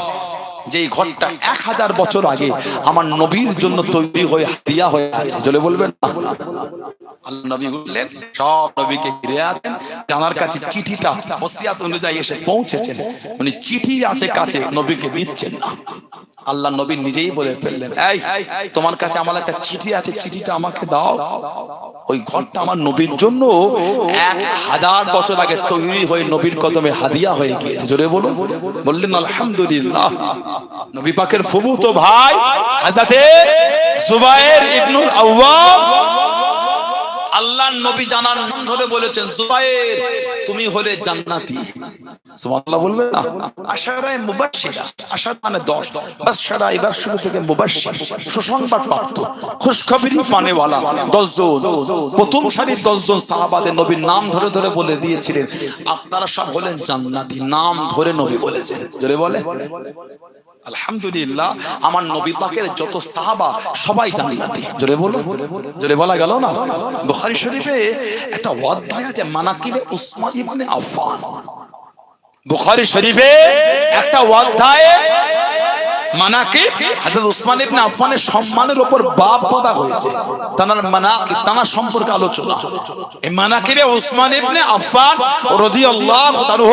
যেই ঘরটা 1000 বছর আগে আমার নবীর জন্য তৈরি হয়ে হাদিয়া হয়ে আছে, চলে বলবেন না। আল্লাহ নবী বললেন, সব নবীকে ঘিরে আছেন, জানার কাছে চিঠিটা ওসিয়াত অনুযায়ী এসে পৌঁছেছেন, উনি চিঠি আছে কাছে নবীকে দিচ্ছেন না। আল্লাহ নবী নিজেই বলে ফেললেন, এই তোমার কাছে আমার একটা চিঠি আছে, চিঠিটা আমাকে দাও। ওই ঘরটা আমার নবীর জন্য 1000 বছর আগে তৈরি হয়ে নবীর কদমে হাদিয়া হয়ে গিয়েছে, জোরে বলুন। বললেন আলহামদুলিল্লাহ। নবী পাকের ফুফুতো ভাই হযরতে জুবায়ের ইবনুল আওয়াম, আল্লাহর নবী জানার নাম ধরে বলেছেন, জুবায়ের তুমি হলে জান্নাতি। সুবহানাল্লাহ বলবেন না। আশারায়ে মুবাশশিরা, আশার মানে 10, বাশশারা এবার শুরু থেকে মুবাশশির, সুসংবাদ প্রাপ্ত, খুশখবরি পানেওয়ালা 10 জন। প্রথম সারির 10 জন সাহাবাদের নবীর নাম ধরে ধরে বলে দিয়েছিলেন, আপনারা সব হলেন জান্নাতি, নাম ধরে নবী বলেছেন, জোরে বলে আলহামদুলিল্লাহ। আমার নবী পাকের যত সাহাবা সবাই জান্নাতি, জোরে বলো, জোরে বলা গেল না। বুখারী শরীফে একটা অধ্যায় আছে মানাকিবে উসমান ইবনে আফফান। বুখারী শরীফে একটা অধ্যায় মানাকিব হযরত উসমান ইবনে আফফানের সম্মানের উপর বাব বাঁধা হয়েছে, তার মানাকিব, তার সম্পর্কে আলোচনা। এই মানাকিবে উসমান ইবনে আফফান রাদিয়াল্লাহু তাআলা,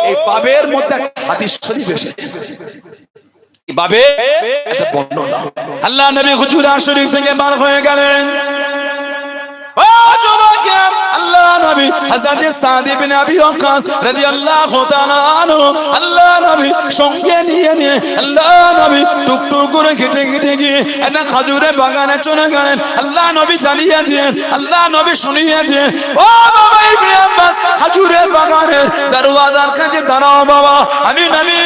এই বাবের মধ্যে একটা হাদিস শরীফ এসেছে, বাবে একটা বর্ণনা। আল্লাহ নবী হুজুরা শরীফ থেকে বার হয়ে গেলেন। ও যুবকেরা, আল্লাহ নবী হযরত সাদ ইবনে আবি ওয়াক্কাস রাদিয়াল্লাহু তাআলা আনহু, আল্লাহ নবী সঙ্গে নিয়ে আল্লাহ নবী টুকটুক করে কেটে কেটে গিয়ে একটা খাজুরের বাগানে চলে গেলেন। আল্লাহ নবী জানিয়ে দিলেন, আল্লাহ নবী শুনিয়ে দিলেন, ও বাবা ইবনে আব্বাস, খাজুরের বাগানের দরওয়াজার কাছে দাঁড়াও বাবা, আমি নবী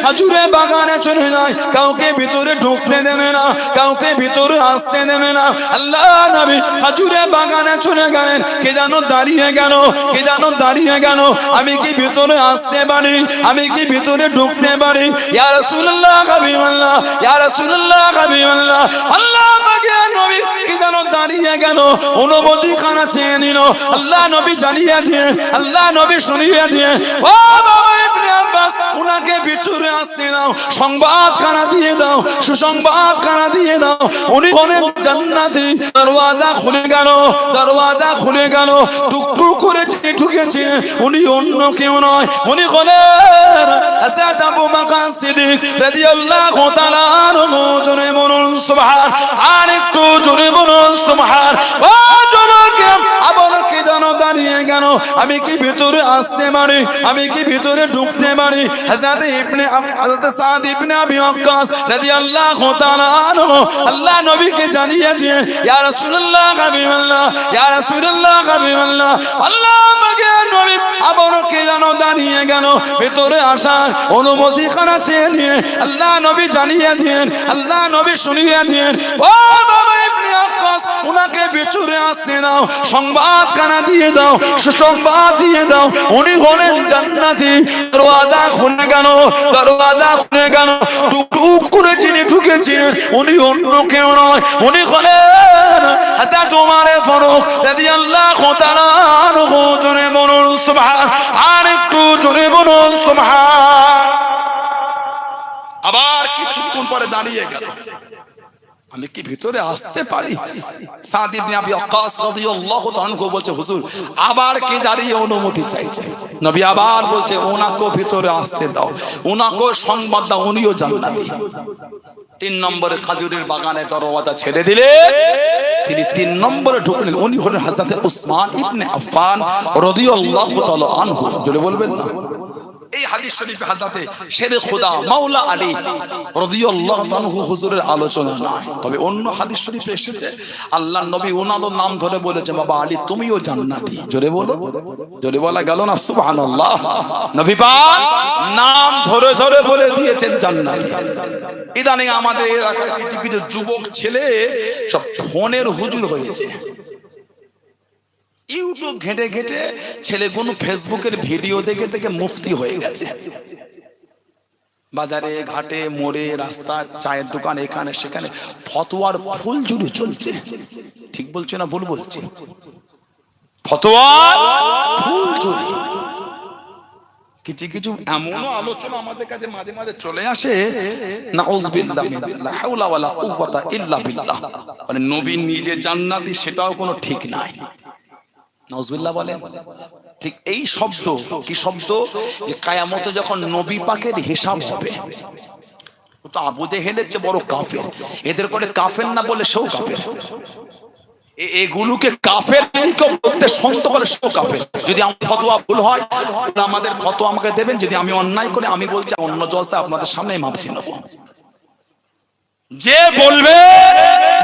খাজুরের বাগানে চলে যাই, কাউকে ভিতরে ঢুকতে দেবে না, কাউকে ভিতরে আসতে দেবে না। আল্লাহ নবী খাজুরের বাগানে চলে গেলেন, কে যেন দাঁড়িয়ে গেল, কে যেন দাঁড়িয়ে গেল, আমি কি ভিতরে আসতে পারি, আমি কি ভিতরে ঢুকতে পারি? ইয়া রাসূলুল্লাহ হাবিবাল্লাহ, ইয়া রাসূলুল্লাহ হাবিবাল্লাহ। আল্লাহ পাকের নবী কি যেন দাঁড়িয়ে গেল, অনুমতি খানা চেয়ে নিল। আল্লাহ নবী জানিয়ে দিয়ে, আল্লাহ নবী শুনিয়ে দিয়ে, ও বাবা ইবনে আব্বাস, উনাকে ভিতরে আসতে দাও, সংবাদ খানা দিয়ে দাও, সুসংবাদ খানা দিয়ে দাও, উনি হলেন জান্নাতি। দরওয়াজা খুলে গেল, দরওয়াজা খুলে গেল, টুকটুক করে ঢুকেছে, উনি অন্য কেউ নয়, উনি হলেন হযরত আবু বকর সিদ্দিক রাদিয়াল্লাহু তাআলা আনহু। জোরে বলুন সুবহান, আর একটু জোরে বলুন সুবহান। ও যুবকেরা, আবার কে যেন দাঁড়িয়ে গেল, আমি কি ভিতরে আসতে পারি, আমি কি ভিতরে ঢুকতে পারি? হযরত সাদ ইবনে আবি ওয়াক্কাস রাদিয়াল্লাহু তাআলা আনহু আল্লাহ নবীকে জানিয়ে দিয়ে, ইয়া রাসূলুল্লাহ হাবিবাল্লাহ, ইয়া রাসূলুল্লাহ হাবিবাল্লাহ। আল্লাহ পাকের নবী আবার কে যেন দাঁড়িয়ে গেল, ভিতরে আসার অনুমতি খানা চেয়ে নিয়ে আল্লাহ নবী জানিয়ে দিয়েন, আল্লাহ নবী শুনিয়ে দিয়েন, ও বাবা ইবনে আব্বাস উনাকে ভিতরে আসতে দাও, সংবাদ কানা দিয়ে দাও, সুসংবাদ দিয়ে দাও, উনি হলেন জান্নাতি। দরওয়াজা খুলে গেল, দরওয়াজা খুলে গেল। টুক করে যিনি ঢুকেছিলেন উনি অন্য কেউ নয়, উনি হলেন হযরত ওমর ফারুক রাদিয়াল্লাহু তাআলা আনহু। জোরে বলুন সুবহান, আর একটু জোরে বলুন সুবহান। আবার কিছুক্ষণ পরে দাঁড়িয়ে গেল, আমি কি ভিতরে আসতে পারি? সাদ ইবনে আবি ওয়াক্কাস রাদিয়াল্লাহু তাআলা আনহু বলছে, হুজুর আবার কি দাঁড়িয়ে অনুমতি চাইছে? নবী আবার বলছে, ওনাকে ভিতরে আসতে দাও, ওনাকে সংবাদ দাও, উনিও জান্নাতি। 3 নম্বরে খাজুরের বাগানে দরওয়াজা ছেড়ে দিলে তিনি 3 নম্বরে ঢুকলেন। উনি হলেন হযরত উসমান ইবনে আফফান রাদিয়াল্লাহু তাআলা আনহু। জোরে বলবেন না? এই হাদিস শরীফে হযরতে শেরে খোদা মাওলা আলী রাদিয়াল্লাহু তাআলা আনহু হুজুরের আলোচনা নয়, তবে অন্য হাদিস শরীফে এসেছে আল্লাহর নবী ওনার নাম ধরে বলেছে, বাবা আলী তুমিও জান্নাতি। জোরে বলো, জোরে বলা গেল না? সুবহানাল্লাহ। নবী পাক নাম ধরে ধরে বলে দিয়েছেন জান্নাতি। ইদানিং আমাদের এলাকার কিছু কিছু যুবক ছেলে সব ফোনের হুজুর হয়েছে। ইউটিউব ঘেটে ঘেটে ছেলেগুলো ফেসবুকের ভিডিও দেখে দেখে মুফতি হয়ে গেছে। বাজারে ঘাটে মোড়ে রাস্তা চায়ের দোকান এখানে সেখানে ফতোয়ার ফুল জুড়ে চলছে। ঠিক বলছে না ভুল বলছে? ফতোয়ার ফুল জুড়ে কিছু কিছু এমন আলোচনা আমাদের কাছে মাঝে মাঝে চলে আসে, নাউযুবিল্লাহ লা হাওলা ওয়ালা কুওয়াতা ইল্লা বিল্লাহ। মানে নবী নিজে জান্নাতি সেটাও কোনো ঠিক নাই। নাউযুবিল্লাহ বলেন। ঠিক এই শব্দ কি শব্দ যে কিয়ামতে যখন নবী পাকের হিসাব হবে, তো আবু জেহেলের চেয়ে বড় কাফের, এদের করে কাফের না বলে সেও কাফের। এগুলোকে কাফের বলতে সন্ত করে সেও কাফের। যদি আমার ফতোয়া ভুল হয় আমাদের ফতোয়া আমাকে দেবেন, যদি আমি অন্যায় করে আমি বলছি অন্য জলসা আপনাদের সামনে মাপ চেয়ে নেব। যে বলবে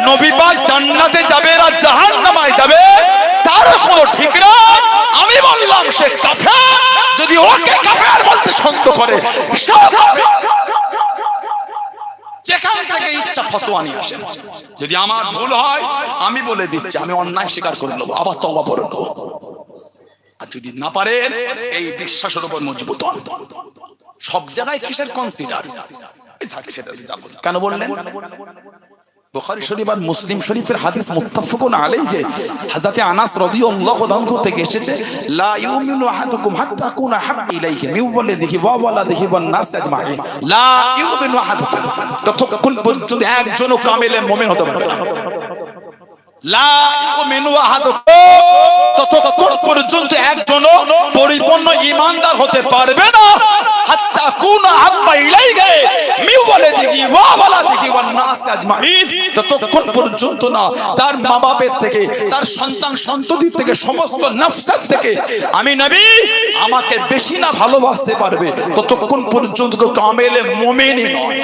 নবী পাক জান্নাতে যাবে আর জাহান্নামে যাবে তার কোনো ঠিক না, আমি বললাম সে কাফের। যদি ওকে কাফের বলতে সন্ত করে যেখান থেকে ইচ্ছা ফতোয়া নিয়ে আসেন। যদি আমার ভুল হয় আমি বলে দিচ্ছি, আমি অন্যায় স্বীকার করে নেবো, আবার তওবা করে নেবো। আর যদি না পারেন এই বিশ্বাসের উপর মজবুত হন। সব জায়গায় কিসের কনসিডার কেন বললেন? বুখারী শরীফ আর মুসলিম শরীফের হাদিস মুত্তাফাকুন আলাইহি, হযরত আনাস রাদিয়াল্লাহু আনহু থেকে এসেছে, লা ইউমিনু আহাদুকুম হাত্তা আকুনা হাব্বা ইলাইহি মিন ওয়ালিদিহি ওয়া ওয়ালাদিহি ওয়ান নাস আজমাইন। লা ইউমিনু আহাদুকুম, ততক্ষণ পর্যন্ত একজনও কামিলে মুমিন হতে পারবে না। লা ইউমিনু আহাদুকুম, ততক্ষণ পর্যন্ত একজনও পরিপূর্ণ ঈমানদার হতে পারবে না হাত্তা আকুনা হাব্বা ইলাইহি মিন ওয়ালিদিহি ওয়া ওয়ালাদিহি ওয়ান নাস আজমাইন, ততক্ষণ পর্যন্ত না তার মা বাপের থেকে, তার সন্তান সন্ততি থেকে, সমস্ত নফসাত থেকে আমি নবী আমাকে বেশি না ভালোবাসতে পারবে, ততক্ষণ পর্যন্ত কামেলে মুমিনই নয়।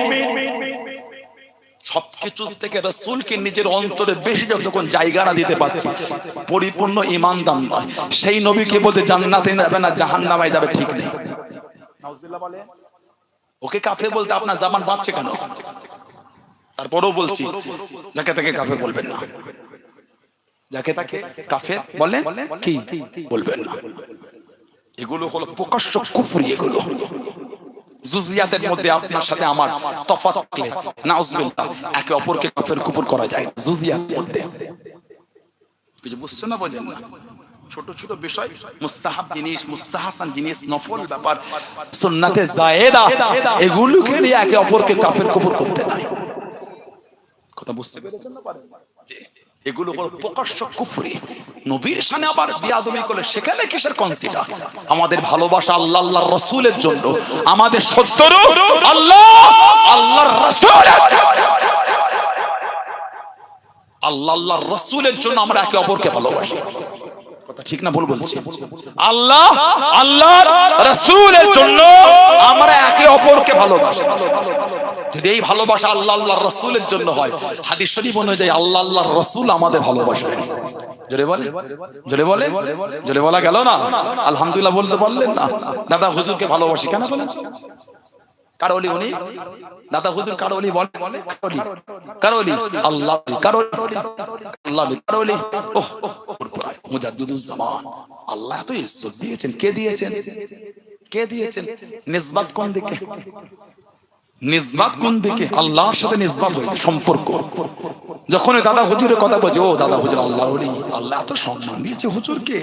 সবকিছু থেকে রাসূলকে নিজের অন্তরে বেশি যতক্ষণ জায়গা না দিতে পারছি, পরিপূর্ণ ঈমানদার নয়। সেই নবীকে বলতে জান্নাতে যাবে না জাহান্নামে যাবে ঠিক নেই। নাউযুবিল্লাহ বলে ওকে কাফের বলতে আপনার জামান বাঁচছে কেন? তারপরেও বলছি যাকে তাকে কাফের বলবেন না, যাকে তাকে কাফের বলে কি বলবেন না। এগুলো হলো প্রকাশ্য কুফরি। এগুলো জুজিয়াতের মধ্যে আপনার সাথে আমার তফাৎ থাকলে নাউযুবিল্লাহ একে অপরকে কাফের কুফর করা যায় জুজিয়াতের মধ্যে। কিছু বুঝছেন না? বলেন না। ছোট ছোট বিষয়, মুস্তাহাব জিনিস, মুস্তাহাসান জিনিস, নফল ব্যাপার, সুন্নাতে জায়েদা, এগুলোকে নিয়ে একে অপরকে কাফের কুফর করতে নাই। কথা বুঝতে পেরেছেন না? পারেন জি, এগুলো হলো প্রকাশ্য কুফরি। নবীর শানে আবার বিয়াদবি করলে সেখানে কিসের কনসিডার? আমাদের ভালোবাসা আল্লাহ আল্লাহর রাসূলের জন্য, আমাদের শত্রু আল্লাহ আল্লাহর রাসূলের জন্য, আল্লাহ আল্লাহর রাসূলের জন্য আমরা একে অপরকে ভালোবাসি। কথা ঠিক না ভুল বলছি? আল্লাহ আল্লাহর রাসূলের জন্য আমরা একে অপরকে ভালোবাসি। যদি এই ভালোবাসা আল্লাহ আল্লাহর রাসূলের জন্য হয়, হাদিস শরীফ অনুযায়ী আল্লাহ আল্লাহর রাসূল আমাদের ভালোবাসবেন। জোরে বলে, জোরে বলে, জোরে বলা গেল না? আলহামদুলিল্লাহ বলতে পারলেন না? দাদা হুজুরকে ভালোবাসি কেন বলেন? কারোলি উনি দাদা হুজুর কারোলি বলে কারোলি আল্লাহ কারোলি আল্লাহ কারোলি ওহ মুজাদ্দিদুজ জামান আল্লাহ তো ইজ্জত দিয়েছেন কে দিয়েছেন কে দিয়েছেন নিসবত কোন দিকে নিসবত কোন দিকে আল্লাহর সাথে নিসবত হয় সম্পর্ক যখন দাদা হুজুরের কথা বলছে ও দাদা হুজুর আল্লাহর ওলি আল্লাহ এত সম্মান দিয়েছে হুজুরকে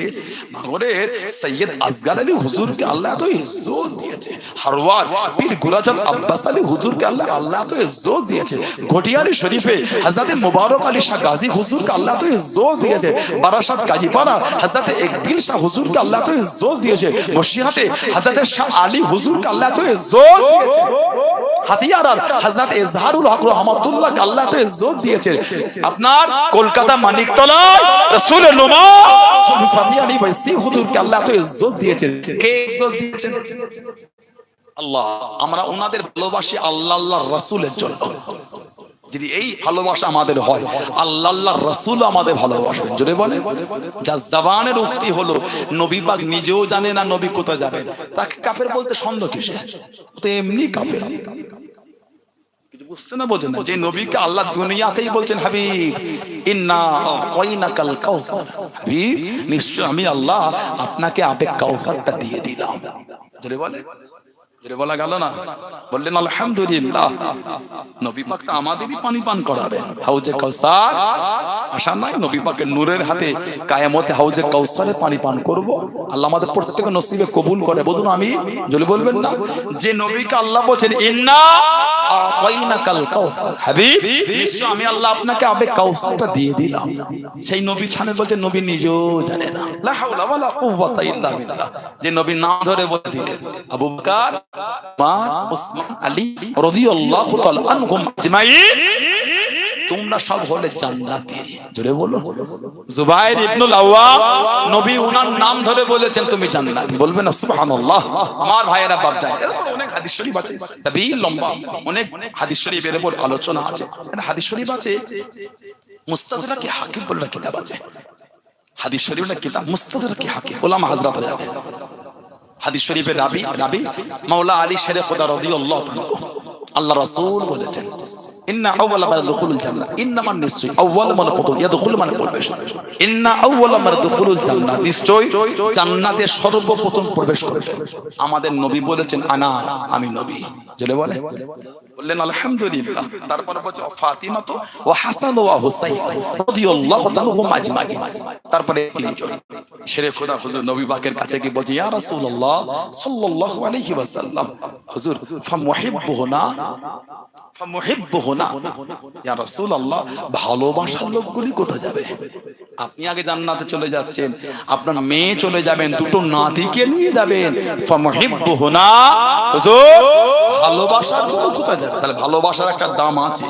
নগরের সৈয়দ আসগার আলী হুজুরকে আল্লাহ এত ইজ্জত দিয়েছে হারওয়ার পীর গুরাজাল আব্বাস আলী হুজুরকে আল্লাহ এত ইজ্জত দিয়েছে ঘটিয়ারি শরীফে হযরত মুবারক আলী শাহ গাজী হুজুরকে আল্লাহ এত ইজ্জত দিয়েছে বারাসাত কাজীপাড়া হযরত একদিল শাহ হুজুরকে আল্লাহ এত ইজ্জত দিয়েছে মসজিদে হযরত শাহ আলী হুজুরকে আল্লাহ এত ইজ্জত দিয়েছে হাতিয়ারার হযরত ইজহারুল হক রহমাতুল্লাহ কে আল্লাহ তো ইজ্জত দিয়েছে আপনার কলকাতা মানিকতলায় রাসূলের নোমা সুফি ফাতি আলী ভাইসি হুজুর কে আল্লাহ তো ইজ্জত দিয়েছে কে ইজ্জত দিয়েছেন আল্লাহ আমরা ওনাদের ভালোবাসি আল্লাহ আল্লাহর রাসূলের জন্য যদি এই ভালোবাসা আমাদের হয় আল্লাহ আল্লাহর রাসূল আমাদের ভালোবাসবেন জোরে বলে যা জবানের উক্তি হলো নবী পাক নিজেও জানে না নবী কোথায় যাবেন তাকে কাফের বলতে সন্দেহ কিসে তো এমনি কাফের কিছু বুঝছেন না বোঝেন না যে নবীকে আল্লাহ দুনিয়াতেই বলছেন হাবিব ইন্না আতাইনাকাল কাউসার হাবিব নিশ্চয় আমি আল্লাহ আপনাকে আবে কাউসারটা দিয়ে দিলাম জোরে বলে জোরে বলা গেল না বললেন আলহামদুলিল্লাহ নবী পাক তো আমাদেরই পানি পান করাবেন হাউজে কাউসার আশা নাই নবী পাকের নূরের হাতে কিয়ামতে হাউজে কাউসারে পানি পান করব আল্লাহ আমাদের প্রত্যেককে নসিবে কবুল করে বলুন আমি জোরে বলবেন না যে নবীকে আল্লাহ বলেন ইন্না আতাইনাকাল কাউসার হাবিব নিশ্চয় আমি আল্লাহ আপনাকে আবে কাউসারটা দিয়ে দিলাম সেই নবী ছানে বলছেন নবী নিজেও জানে না লা হাওলা ওয়ালা কুওয়াতা ইল্লা বিল্লাহ যে নবী নাম ধরে বলে দিলেন আবু বকর উমর উসমান আলী রাদিয়াল্লাহু তাআলা আনহুম আজমাইন তোমরা সব হলে জান্নাতি জোরে বলো জুবাইর ইবনুল আওয়াম নবী উনার নাম ধরে বলেছেন তুমি জান্নাতি বলবেন না সুবহানাল্লাহ আমার ভাইয়েরা বাপ জানে এরকম অনেক হাদিস শরীফ আছে তবে লম্বা অনেক হাদিস শরীফের উপর আলোচনা আছে এটা হাদিস শরীফ আছে মুস্তাদরাক হাকিম বলে কিতাব আছে হাদিস শরীফের কিতাব মুস্তাদরাক হাকিম উলামা হযরত জানে হাদিস শরীফের রাবি মাওলা আলী শেরে খোদা রাদিয়াল্লাহু তাআলা আল্লাহ রাসূল বলেছেন ইন্না আউওয়ালা মান দুখুলুল জান্নাহ ইন্নামান নিশ্চয় আউওয়াল মান কত ইয়াদখুল মানে প্রবেশ ইন্না আউওয়ালা মান দুখুলুল জান্নাহ নিশ্চয় জান্নাতে সর্বপ্রথম প্রবেশ করবে আমাদের নবী বলেছেন আনা আমি নবী জলে বলে বললেন আলহামদুলিল্লাহ তারপরে বলছে ফাতিমা তো ওয়া হাসান ওয়া হুসাইন রাদিয়াল্লাহু তাআলা হুম আজমাইন তারপরে তিনজন শেরে খোদা হুজুর নবী পাকের কাছে গিয়ে বলছে ইয়া রাসূলুল্লাহ সাল্লাল্লাহু আলাইহি ওয়াসাল্লাম হুজুর ফামুহিব্বুনা ইয়া রাসূলুল্লাহ ভালোবাসার লোকগুলি কোথায় যাবে আপনি আগে জান্নাতে চলে যাচ্ছেন আপনার মেয়ে চলে যাবেন দুটো নাতিকে নিয়ে যাবেন ফামুহিব্বুনা হুজুর ভালোবাসার লোক কোথায় যাবে তাহলে ভালোবাসার একটা দাম আছে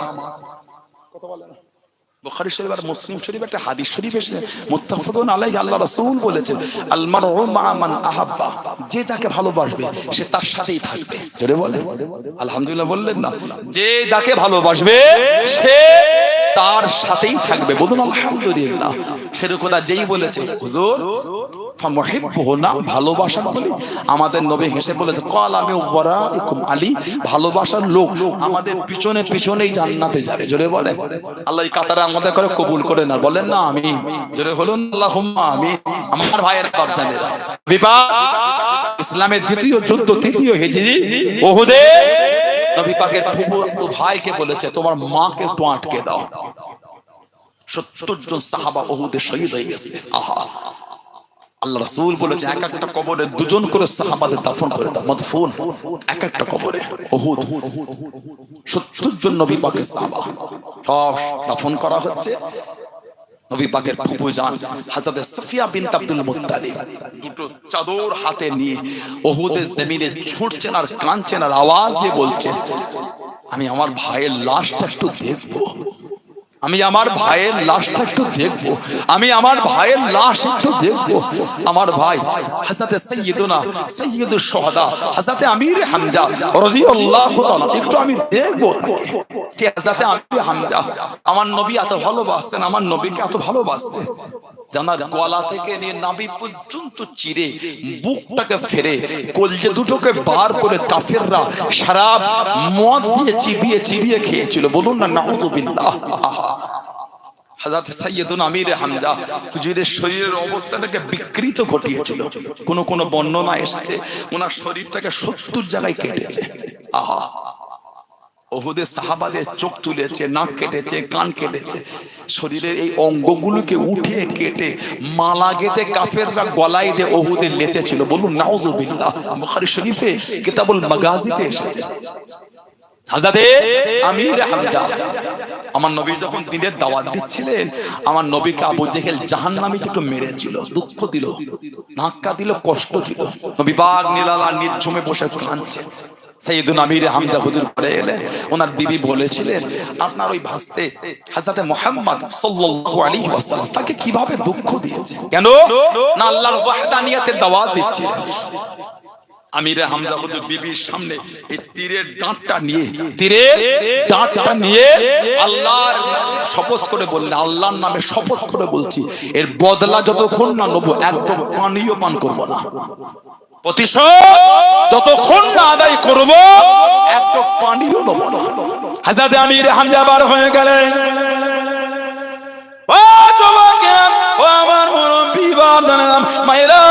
কথা বলেন বুখারী শরীফ আর মুসলিম শরীফ একটা হাদিস শরীফ এসেছে মুত্তাফাকুন আলাইহি আল্লাহ রাসূল বলেছেন আল মারউ মা মান আহাব্বা যে যাকে ভালোবাসবে সে তার সাথেই থাকবে জোরে বলে আলহামদুলিল্লাহ বললেন না যে যাকে ভালোবাসবে সে তার সাথেই থাকবে বলুন আলহামদুলিল্লাহ সেরকম যেই বলেছে হুজুর ফামুহিব্বুনা ভালোবাসা বলি আমাদের নবী হেসে বলেছে ক্বাল আমি ওয়ারাইকুম আলী ভালোবাসার লোক আমাদের পিছনে পিছনেই জান্নাতে যাবে জোরে বলেন আল্লাহ এই কাতারে আমাদের করে কবুল করে না বলেন না আমিন জোরে বলুন আল্লাহুম্মা আমিন আমার ভাইয়ের বাপ জানেরা বিবাহ ইসলামের দ্বিতীয় যুদ্ধ তৃতীয় হিজরি উহুদে নবী পাকের ফুফু ভাইকে বলেছে তোমার মাকে তো আটকে দাও 70 জন সাহাবা উহুদে শহীদ হয়ে গেছে আহা আল্লাহ রাসূল বলেছে এক একটা কবরে দুজন করে সাহাবাদের দাফন করে দাও মাদফুন এক একটা কবরে উহুদ 70 জন নবী পাকের সাহাবা সব দাফন করা হচ্ছে নবী পাকের ফুফু জান হযরত সাফিয়া বিনত আব্দুল মুত্তালিব দুটো চাদর হাতে নিয়ে উহুদের জমিনে ছুটছেন আর কাঁদছেন আর আওয়াজ দিয়ে বলছেন আমি আমার ভাইয়ের লাশটা একটু দেখব আমি আমার ভাইয়ের লাশটা একটু দেখব আমি আমার ভাইয়ের লাশ একটু দেখব আমার ভাই হযরত সাইয়্যিদুনা সাইয়্যিদুশ শুহাদা হযরত আমির হামজা রাদিয়াল্লাহু তাআলা একটু আমি দেখব তাকে কে হযরত আমির হামজা আমার নবী এত ভালোবাসতেন আমার নবীকে এত ভালোবাসতেন জানার গলা থেকে নিয়ে নাভি পর্যন্ত চিরে বুকটাকে ফেরে কলজে দুটোকে বার করে কাফেররা শরাব মদ দিয়ে চিবিয়ে চিবিয়ে খেয়েছিল। বলুন না নাউযুবিল্লাহ। হযরত সাইয়্যিদুনা আমির হামজা হুজুরের শরীরের অবস্থাটাকে বিকৃত ঘটিয়েছিল। কোন বর্ণনা এসেছে ওনার শরীরটাকে 70 জায়গায় কেটেছে। আহা, ওহুদে সাহাবাদের চোখ তুলেছে, নাক কেটেছে, কান কেটেছে, শরীরের এই অঙ্গগুলোকে উঠে কেটে মালা গেঁথে কাফেররা গলায় দিয়ে ওহুদে লেচেছিল। বলুন নাউযুবিল্লাহ। বুখারী শরীফে কিতাবুল মাগাজিতে এসেছে। হযরতে আমির হামজা আমার নবী যখন দিনের দাওয়াত দিচ্ছিলেন, আমার নবীকে আবু জেহেল জাহান্নামী একটু মেরেছিল, দুঃখ দিল, ধাক্কা দিল, কষ্ট দিল। নবী পাক নিরালা নির্ঝুমে বসে কাঁদছেন। সাইয়্যিদুনা আমির হামজা হুজুর পরে এলেন, ওনার বিবি বলেছিলেন আপনার ওই ভাস্তে হযরতে মুহাম্মদ সাল্লাল্লাহু আলাইহি ওয়াসাল্লাম তাকে কিভাবে দুঃখ দিয়েছে। কেন না আল্লাহর ওয়াহদানিয়তের দাওয়াত দিচ্ছিলেন। আমির হামজা হুজুর বিবির সামনে এই তীরের ডাঁটটা নিয়ে আল্লাহর শপথ করে বললেন, আল্লাহর নামে শপথ করে বলছি এর বদলা যতক্ষণ না নেব একদম পানিও পান করব না, প্রতিশোধ যতক্ষণ না আদায় করব একদম পানিও নেব না। হযরত আমির হামজা বার হয়ে গেলেন। ও যুবকেরা, ও আমার মুরব্বি বাবারা, মায়েরা,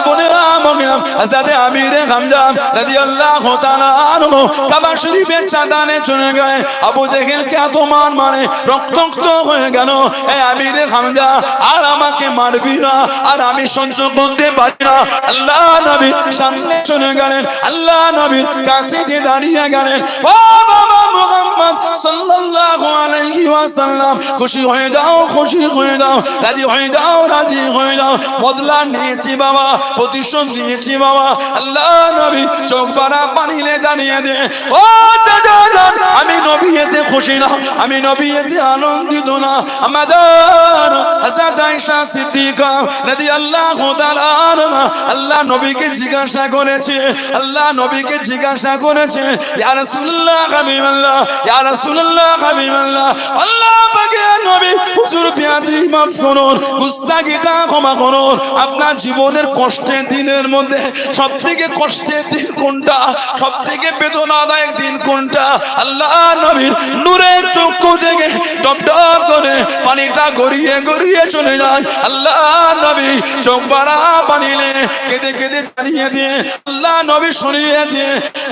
বোনেরা, মমিনা, হযরত আমির হামজা রাদিয়াল্লাহু তাআলা আনহু কাবা শরীফের চাঁদানে চলে গেলেন। আবু জেহেলকে এত মারে রক্তাক্ত হয়ে গেল। এই আমির হামজা আর আমাকে মারবি না, আর আমি সহ্য করতে পারি না। আল্লাহ নবী সামনে চলে গেলেন, আল্লাহ নবীর কাছে গিয়ে দাঁড়িয়ে গেলেন। ও বাবা মুহাম্মদ সাল্লাল্লাহু আলাইহি ওয়াসাল্লাম, খুশি হয়ে যাও, খুশি হয়ে যাও, রাজি হয়ে যাও, রাজি হয়ে যাও। বদলা নিয়েছি বাবা, প্রতিশোধ নিয়েছি বাবা। আল্লাহ নবী চোখ ভরা পানিতে জানিয়ে দে, ও চাচা জান, আমি নবী এতে খুশি না, আমি নবী এতে আনন্দিত না। আমাদের হযরত আয়েশা সিদ্দিকা রাদিয়াল্লাহু তাআলা আনহা আল্লাহ নবীকে জিজ্ঞাসা করেছে, আল্লাহ নবীকে জিজ্ঞাসা করেছে, ইয়া রাসূলুল্লাহ হাবিবাল্লাহ, ইয়া রাসূলুল্লাহ হাবিবাল্লাহ, আল্লাহ পাকের নবী হুজুর পিয়াজি মাফ করুন, গুস্তাখিটা ক্ষমা করুন। আপনার জীবনের কষ্টের দিনের মধ্যে সবথেকে কষ্টের দিন কোনটা, সবথেকে বেদনাদায়ক দিন কোনটা? আল্লাহ নবীর নূরের চক্ষু থেকে টপ টপ করে পানিটা গড়িয়ে গড়িয়ে চলে যায়। আল্লাহ নবী চোখ ভরা পানিলে কেঁদে কেঁদে জানিয়ে দিয়ে আল্লাহ নবী সরিয়ে দিয়ে,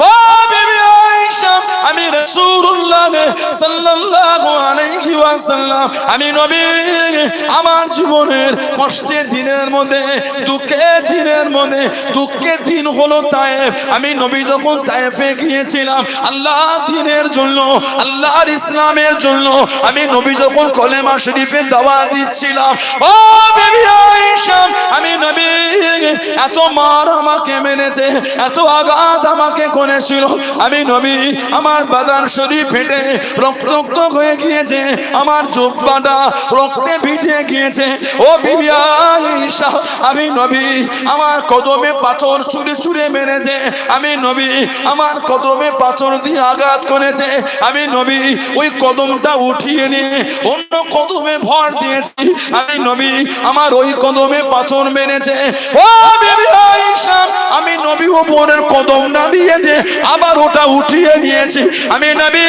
ও বিবি আয়েশা, আমি রাসূলুল্লাহ সাল্লাল্লাহু আলাইহি ওয়াসাল্লাম, আমি নবী আমার জীবনের কষ্টের দিনের মধ্যে, দুঃখের দিনের মধ্যে, দুঃখের দিন হলো তায়েফ। আমি নবী যখন তায়েফে গিয়েছিলাম আল্লাহ দ্বীনের জন্য, আল্লাহর ইসলামের জন্য, আমি নবী যখন কলেমা শরীফের দাওয়াত দিচ্ছিলাম, ও বিবি আয়েশা, আমি নবী এত মার আমাকে মেরেছে, এত আঘাত আমাকে করেছিল, আমি নবী আমার বাদান শরীফ ফেটে রক্তাক্ত হয়ে গিয়েছে, আমার জুব্বাটা রক্তে ভিজে গিয়েছে। ও বিবি আয়েশা, আমি নবী আমার কদমে পাথর ছুঁড়ে ছুঁড়ে মেরেছে, আমি নবী আমার কদমে পাথর দিয়ে আঘাত করেছে, আমি নবী ওই কদমটা উঠিয়ে নিয়ে অন্য কদমে ভর দিয়েছি, আমি নবী আমার ওই কদমে পাথর মেরেছে। ও বিবি আয়েশা, আমি নবী ওপরের কদম নামিয়ে দিয়ে আবার ওটা উঠিয়ে নিয়েছি, আমি নবী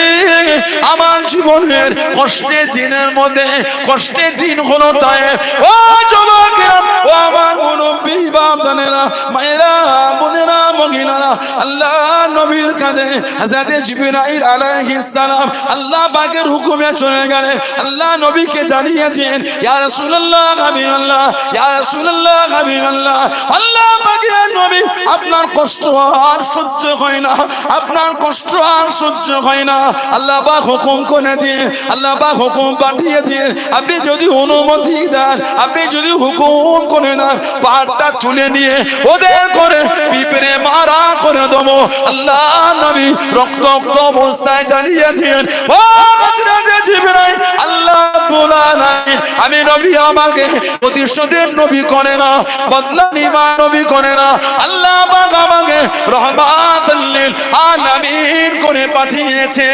আমার জীবনের কষ্টের দিনের মধ্যে, কষ্টের দিন হলো তায়েফ। ও যুবকেরা, ও আমার মুরব্বি বাবারা, মায়েরা, বোনেরা, মহিলারা, আল্লাহ নবীর কাছে হযরত জিবরাইল আলাইহিস সালাম আল্লাহ পাকের হুকুমে চলে গেলেন। আল্লাহ নবীকে জানিয়ে দিলেন, ইয়া রাসূলুল্লাহ হাবিবাল্লাহ, ইয়া রাসূলুল্লাহ হাবিবাল্লাহ, আল্লাহ পাকের নবী আপনার কষ্ট আর সহ্য হয় না, আপনার কষ্ট আর সহ্য হয় না। আল্লাহ পাক হুকুম করে দিয়ে, আল্লাহ পাক হুকুম পাঠিয়ে দিয়ে, আপনি যদি অনুমতি দেন, আপনি যদি হুকুম করে দেন, পাহাড়টা তুলে নিয়ে ওদের করে পিঁপড়ে মারা করে দেবো। আল্লাহ নবী রক্তাক্ত অবস্থায় জানিয়ে দিলেন, ও হযরত জিবরাইল, আল্লাহ বলা নাই আমি নবী আমাকে প্রতিশোধের নবী করে না, বদলা নিবার নবী করে না, আল্লাহ পাক আমাকে রহমাতুল লিল আলামিন করে পাঠিয়েছে।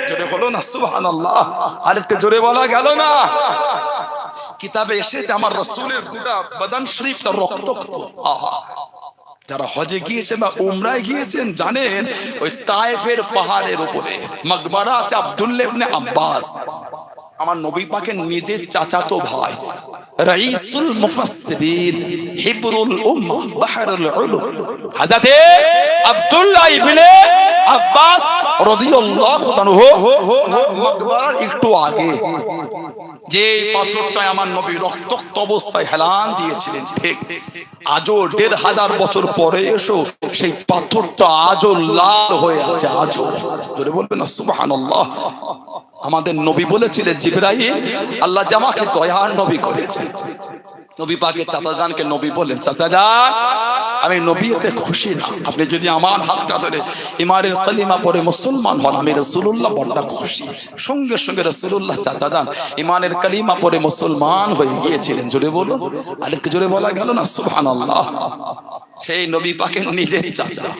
জোরে হলো না সুবহানাল্লাহ? আরেকটু জোরে বলা গেল না? কিতাবে এসেছে আমার রাসূলের গোটা বদন শরীফটা রক্তাক্ত। আহা, যারা হজে গিয়েছেন বা উমরায় গিয়েছেন জানেন ওই তায়েফের পাহাড়ের উপরে মাকবারা আছে আব্দুল্লাহ ইবনে আব্বাস, আমার নবী পাকের নিজের চাচাতো ভাই, রাইসুল মুফাসসিরিন, হিবরুল উম্মাহ, বাহরুল উলুম, হযরত আব্দুল্লাহ ইবনে আব্বাস রাদিয়াল্লাহু আনহু মাকবারার একটু আগে যে পাথরটা আমার নবী রক্তাক্ত অবস্থায় হেলান দিয়েছিলেন, ঠিক আজও ১৫০০ বছর পরে এসো সেই পাথরটা আজও লাল হয়ে আছে। আজও জোরে বলবেন না সুবহানাল্লাহ। আমাদের নবী বলেছিলেন জিবরাইল আল্লাহ যে আমাকে দয়ার নবী করেছেন। নবী পাকের চাচাজানকে নবী বলেন, চাচাজান আমি নবীতে খুশি না, আপনি যদি আমার হাতটা ধরে ইমানের কালিমা পড়ে মুসলমান হন আমি রাসূলুল্লাহ বড় খুশি। সঙ্গে সঙ্গে রাসূলুল্লাহ চাচাজান ইমানের কালিমা পড়ে মুসলমান হয়ে গিয়েছিলেন। জোরে বলো, আরেকটু জোরে বলা গেল না সুবহানাল্লাহ। সেই নবী পাকের নিজের চাচা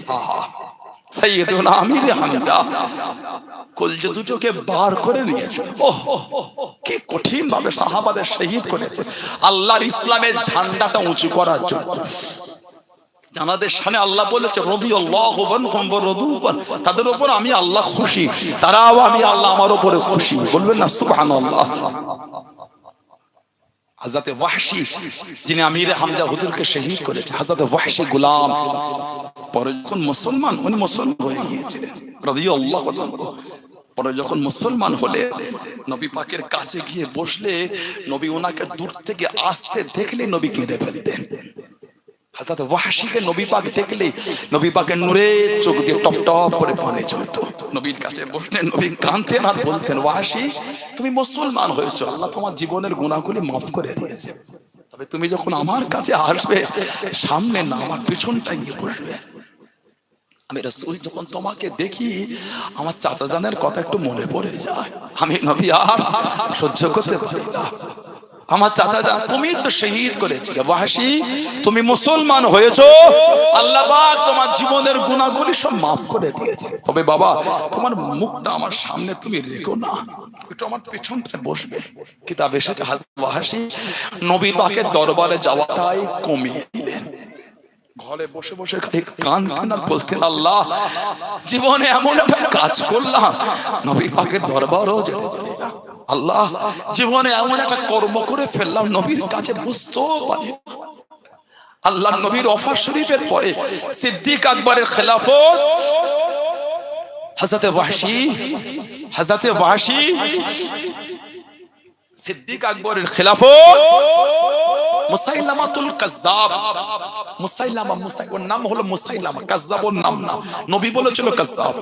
সাইয়্যিদুনা আমির হামজা কলজে দুটোকে বার করে নিয়েছে। ওহ কি কঠিন ভাবে সাহাবাদের শহীদ করেছে আল্লাহর ইসলামের ঝান্ডাটা উঁচু করার জন্য। জানাদের সামনে আল্লাহ বলেছে রাদিয়াল্লাহু আনহুম ওয়া রাদু আন, তাদের উপর আমি আল্লাহ খুশি, তারাও আমি আল্লাহ আমার উপরে খুশি। বলবেন না সুবহানাল্লাহ। হযরত ওয়াহশী যিনি আমির হামজা হুজুরকে শহীদ করেছে, হযরত ওয়াহশী গোলাম পরে যখন মুসলমান, উনি মুসলমান হয়ে গিয়েছিলেন রাদিয়াল্লাহু আনহু। পরে যখন মুসলমান হলে নবী পাকের কাছে গিয়ে বসলে নবী ওনাকে দূর থেকে আসতে দেখলে নবী কেঁদে ফেলতেন। হযরত ওয়াহশীকে নবী পাক দেখলে নবী পাকের নূরে চোখ দিয়ে টপ টপ করে পানি ঝরতো। নবীর কাছে বসলেন, নবী কাঁদতেন আর বলতেন, ওয়াহশী তুমি মুসলমান হয়েছো, আল্লাহ তোমার জীবনের গুনাহগুলি মাফ করে দিয়েছে, তবে তুমি যখন আমার কাছে আসবে সামনে না আমার পিছনটা গিয়ে বসবে। আমি রাসূল যখন তোমাকে দেখি আমার চাচা জানের কথা একটু মনে পড়ে যায়, আমি নবী আর সহ্য করতে পারি না। আমার চাচা জান তুমি তো শহীদ করেছিলে, ওয়াহশী তুমি মুসলমান হয়েছো, আল্লাহ পাক তোমার জীবনের গুনাহগুলি সব মাফ করে দিয়েছে, তবে বাবা তোমার মুখটা আমার সামনে তুমি রেখো না, একটু আমার পেছনটা বসবে। কিতাবে এসেছে হযরত ওয়াহশী নবী পাকের দরবারে যাওয়াটাই কমিয়ে দিলেন। ঘরে বসে বসে কাঁদতেন আর বলতেন, আল্লাহ জীবনে এমন একটা কাজ করলাম নবী পাকের দরবারও যেতে পারি না, আল্লাহ জীবনে এমন একটা কর্ম করে ফেললাম নবীর কাছে বসতেও পারি না। আল্লাহ নবীর ওফাত শরীফের পরে সিদ্দিক আকবরের খেলাফত হযরত ওয়াহশী সিদ্দিক আকবরের খেলাফত মুসাইলামাতুল কাজ্জাব, ওর নাম হলো মুসাইলামা, কাজ্জাব ওর নাম না, নবী বলেছিল কাজ্জাব।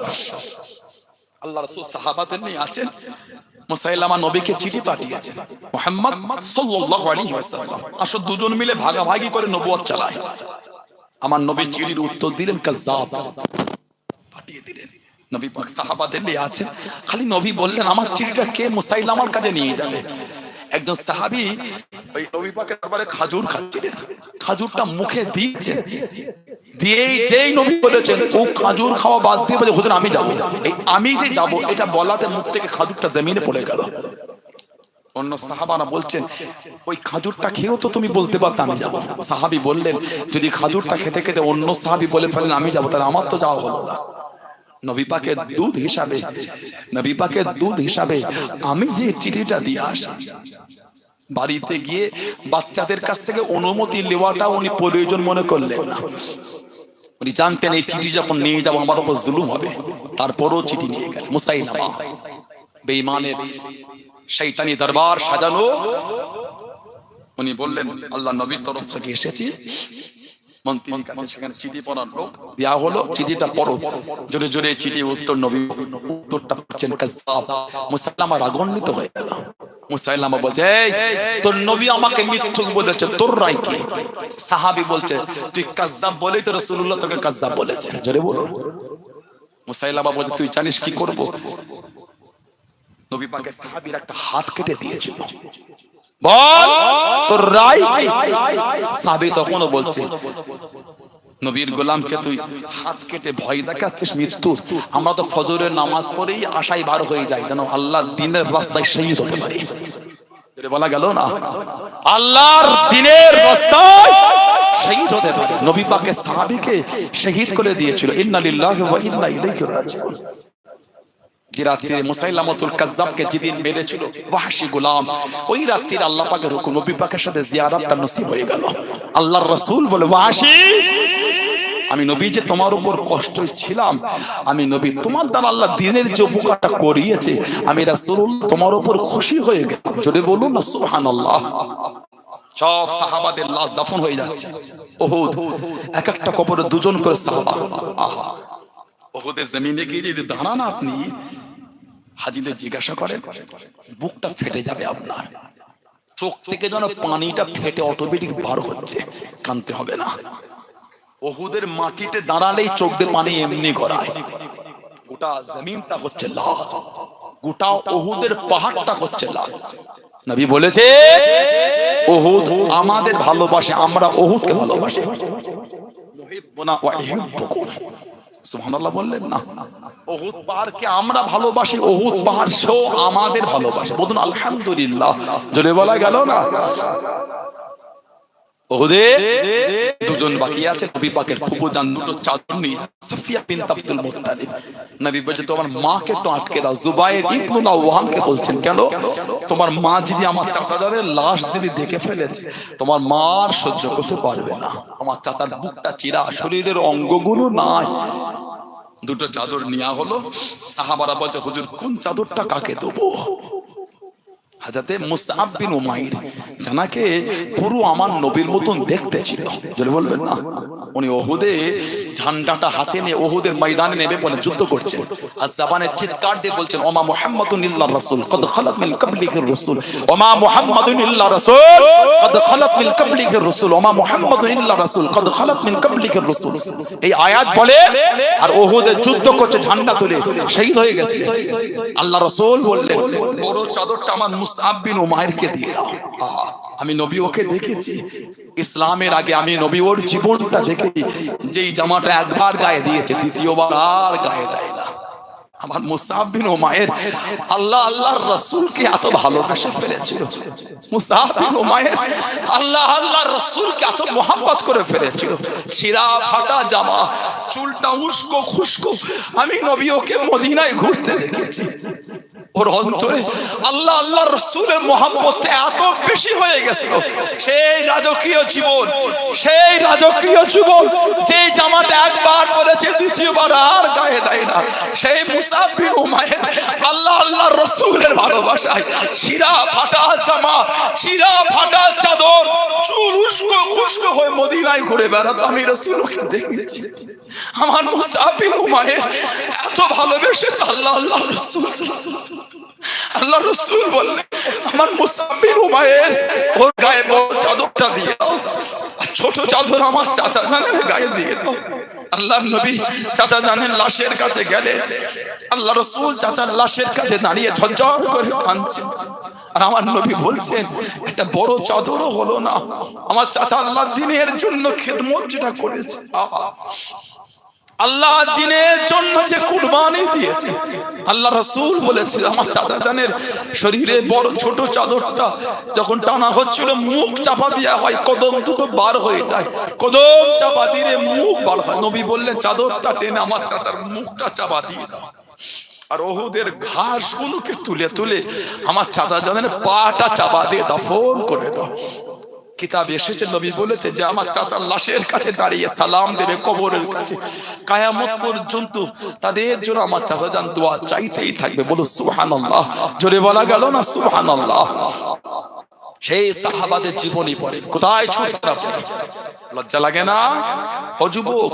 আল্লাহ রাসূল সাহাবাদের নিয়ে আছেন, মুসাইলামা নবীকে চিঠি পাঠিয়েছেন, মুহাম্মদ সাল্লাল্লাহু আলাইহি ওয়াসাল্লাম আসো দুজন মিলে ভাগাভাগি করে নবুয়ত চালায়। আমার নবী চিঠির উত্তর দিলেন কাজ্জাব, পাঠিয়ে দিলেন। নবী পাক সাহাবাদের নিয়ে আছেন, খালি নবী বললেন আমার চিঠিটা কে মুসাইলামার কাছে নিয়ে যাবে। একজন সাহাবী ওই নবী পাকের দরবারে খাজুর খাচ্ছিলেন, খাজুরটা মুখে দিয়েছে, দিয়েই যেই নবী বলেছেন ও খাজুর খাওয়া বাদ দিয়ে বলে হুজুর আমি যাব, এই আমি যে যাব এটা বলাতে মুখ থেকে খাজুরটা জমিনে পড়ে গেল। অন্য সাহাবারা বলছেন ওই খাজুরটা খেয়েও তো তুমি বলতে পারতে আমি যাব। সাহাবী বললেন যদি খাজুরটা খেতে খেতে অন্য সাহাবী বলে ফেলেন আমি যাব, তাহলে আমার তো যাওয়া হলো না। নবী পাকের দুধ হিসাবে আমি যে চিঠিটা দিয়ে আসি, বাড়িতে গিয়ে বাচ্চাদের কাছ থেকে অনুমতি নেওয়াটা উনি প্রয়োজন মনে করলেন না। উনি জানতেন এই চিঠি যখন নিয়ে যাবো আমার উপর জুলুম হবে, তারপরও চিঠি নিয়ে গেলেন। মুসাইলামা বেঈমানের শয়তানি দরবার সাজানো, উনি বললেন আল্লাহ নবীর তরফ থেকে এসেছি, মন্ত্রীর কাছে সেখানে চিঠি পড়ার লোক দেয়া হলো, চিঠিটা পড়ো। জোরে জোরে চিঠি উত্তর, নবী উত্তরটা পাচ্ছেন কাজ্জাব। মুসাইলামা রাগান্বিত হয়ে গেল। মুসাইলামা বলছে এই তোর নবী আমাকে মিথ্যুক বলেছে, তোর রায় কি? সাহাবী বলছে তুই কাজ্জাব বলেই তো রাসূলুল্লাহ তোকে কাজ্জাব বলেছেন। জোরে বলো। মুসাইলামা বলছে তুই জানিস কি করব? নবী পাকের সাহাবীর একটা হাত কেটে দিয়েছিল, বল তোর রায় কি? সাহাবী তখনও বলছে নবীর গোলামকে তুই হাত কেটে ভয় দেখাচ্ছিস মৃত্যুর? আমরা তো ফজরের নামাজ পড়েই আশায় বার হয়ে যাই যেন আল্লাহর দ্বীনের রাস্তায় শহীদ হতে পারি। বলা গেল না, আল্লাহর দ্বীনের রাস্তায় শহীদ হতে পারে। নবী পাকের সাহাবীকে শহীদ করে দিয়েছিল। ইন্না লিল্লাহি ওয়া ইন্না ইলাইহি রাজিউন। যে রাত্রে মুসাইলামাতুল কাজ্জাবকে যেদিন মেরেছিল ওয়াহশী গোলাম, ওই রাত্রে আল্লাহ পাকের হুকুম নবী পাকের সাথে জিয়ারতটা নসিব হয়ে গেল। আল্লাহর রাসূল বলে, ওয়াহশী, আমি নবী যে তোমার উপর কষ্ট ছিলাম, আমি নবী তোমার দ্বারা আল্লাহ দ্বীনের যে উপকারটা করিয়েছে, আমি রাসূলুল্লাহ তোমার উপর খুশি হয়ে গেলাম। জোরে বলুন না সুবহানাল্লাহ। সব সাহাবাদের লাশ দাফন হয়ে যাচ্ছে। উহুদ এক একটা কবরে দুজন করে সাহাবা। আহা, উহুদের জমিনে গিয়ে যদি দাঁড়ান আপনি, হাজীদের জিজ্ঞাসা করেন, বুকটা ফেটে যাবে আপনার। চোখ থেকে যেন পানিটা ফেটে অটোমেটিক বার হচ্ছে, কাঁদতে হবে না। উহুদের মাটিতে দাঁড়ালেই চোখ দিয়ে পানি এমনি গড়ায়। গোটা জমিনটা হচ্ছে লাল, গোটা উহুদের পাহাড়টা হচ্ছে লাল। নবী বলেছে, উহুদ আমাদের ভালোবাসে, আমরা উহুদকে ভালোবাসি। ইউহিব্বুনা ওয়া ইউহিব্বুকুম। সুবহানাল্লাহ বললেন না? উহুদ পাহাড়কে আমরা ভালোবাসি, উহুদ পাহাড় সেও আমাদের ভালোবাসে। বলুন আলহামদুলিল্লাহ। জোরে বলা গেল না? উহুদে দুজন বাকি আছে। নবী পাকের ফুফুজান দুটো চাদর নিয়ে, সাফিয়া বিনত আব্দুল মুত্তালিব। নবী বলছে, তোমার মাকে একটু আটকে দাও। জুবাইর ইবনে আওয়ামকে বলছেন, কেন? তোমার মা যদি আমার চাচাজানের লাশ যদি দেখে ফেলেছে, তোমার মা আর সহ্য করতে পারবে না। আমার চাচার বুকটা চিরা, শরীরের অঙ্গগুলো নাই। দুটো চাদর নেওয়া হলো। সাহাবারা বলছে, হুজুর কোন চাদরটা কাকে দেবো? হযরতে মুসআব বিন উমাইর, জানাকে পুরো আমার নবীর মতন দেখতে ছিল, যদি বলবেন না, উনি উহুদে ঝান্ডাটা হাতে নিয়ে উহুদের ময়দানে নেমে পড়ে যুদ্ধ করছেন। আর জবানে চিৎকার দিয়ে বলছেন, ওমা মুহাম্মাদুন ইল্লা রাসূল কদ খালাত মিন ক্বাবলিহির রাসূল, ওমা মুহাম্মাদুন ইল্লা রাসূল কদ খালাত মিন ক্বাবলিহির রাসূল, ওমা মুহাম্মাদুন ইল্লা রাসূল কদ খালাত মিন ক্বাবলিহির রাসূল। এই আয়াত বলে আর উহুদে যুদ্ধ করছে, ঝান্ডা তুলে শহীদ হয়ে গেছে। আল্লাহ রাসূল বললেন, বড় চাদরটা আমার মুসআব বিন উমাইরকে দিয়ে দাও। আমি নবী ওকে দেখেছি ইসলামের আগে, আমি নবী ওর জীবনটা দেখেছি। যেই জামাটা একবার গায়ে দিয়েছে, দ্বিতীয়বার আর গায়ে দেয় না। আমার মুসআব বিন উমাইর আল্লাহ আল্লাহর রাসূলকে এত ভালোবেসে ফেলেছিল। মুসআব বিন উমাইর আল্লাহ আল্লাহর রাসূলকে এত মোহাব্বত করে ফেলেছিল। ছিঁড়া ফাটা জামা, চুলটা উস্কো খুস্কো, আমি নবী ওকে মদিনায় ঘুরতে দেখেছি। ওর অন্তরে আল্লাহ আল্লাহর রাসূলের মোহাব্বতটা এত বেশি হয়ে গেছিল। সেই রাজকীয় জীবন, সেই রাজকীয় জীবন, যে জামাটা একবার পরেছে দ্বিতীয়বার আর গায়ে দেয় না। সেই মুসআব বিন উমাইর আল্লাহ আল্লাহর রাসূলের ভালোবাসায় ছিঁড়া ফাটা জামা, ছিঁড়া ফাটা চাদর, চুল উস্কো খুস্কো হয়ে মদিনায় ঘুরে বেড়াতো। আমি রাসূলকে দেখেছি। আমার মুসআব বিন উমাইর এত ভালোবেসেছে আল্লাহ আল্লাহর রাসূল। আল্লাহ রাসূল বললেন, আমার মুসআব বিন উমাইর ওর গায়ে বড় চাদরটা দিয়ে দাও, আর ছোট চাদর আমার চাচা জানের গায়ে দিয়ে দাও। আল্লাহর নবী চাচা জানের লাশের কাছে গেলেন। আল্লাহ রাসূল চাচার লাশের কাছে দাঁড়িয়ে ঝরঝর করে কাঁদছেন। আর আমার নবী বলছেন, একটা বড় চাদরও হলো না, আমার চাচা আল্লাহর দ্বীনের জন্য খেদমত যেটা করেছে, আল্লাহ দ্বীনের জন্য যে কুরবানি দিয়েছে। আল্লাহ রাসূল বলেছে, আমার চাচা জানের শরীরে বড় ছোট চাদরটা যখন টানা হচ্ছিল, মুখ চাপা দেওয়া হয়, কদম দুটো বার হয়ে যায়, কদম চাপা দিয়ে মুখ বার হয়। নবী বললেন, চাদরটা টেনে আমার চাচার মুখটা চাপা দিয়ে দাও। আর উহুদের ঘাসগুলোকে তুলে তুলে আমার চাচা জানের পাটা চাপা দিয়ে দাফন করে দাও। কিতাব এসেছে, নবী বলেছে যে আমার চাচার লাশের কাছে দাঁড়িয়ে সালাম দেবে কবরের কাছে, কিয়ামত পর্যন্ত তাদের জন্য আমার চাচা জান দোয়া চাইতেই থাকবে। বলো সুবহানাল্লাহ। জোরে বলা গেল না সুবহানাল্লাহ? সেই সাহাবাদের জীবনী পড়ে, কোথায় ছুটতেন আপনি? লজ্জা লাগে না? ও যুবক,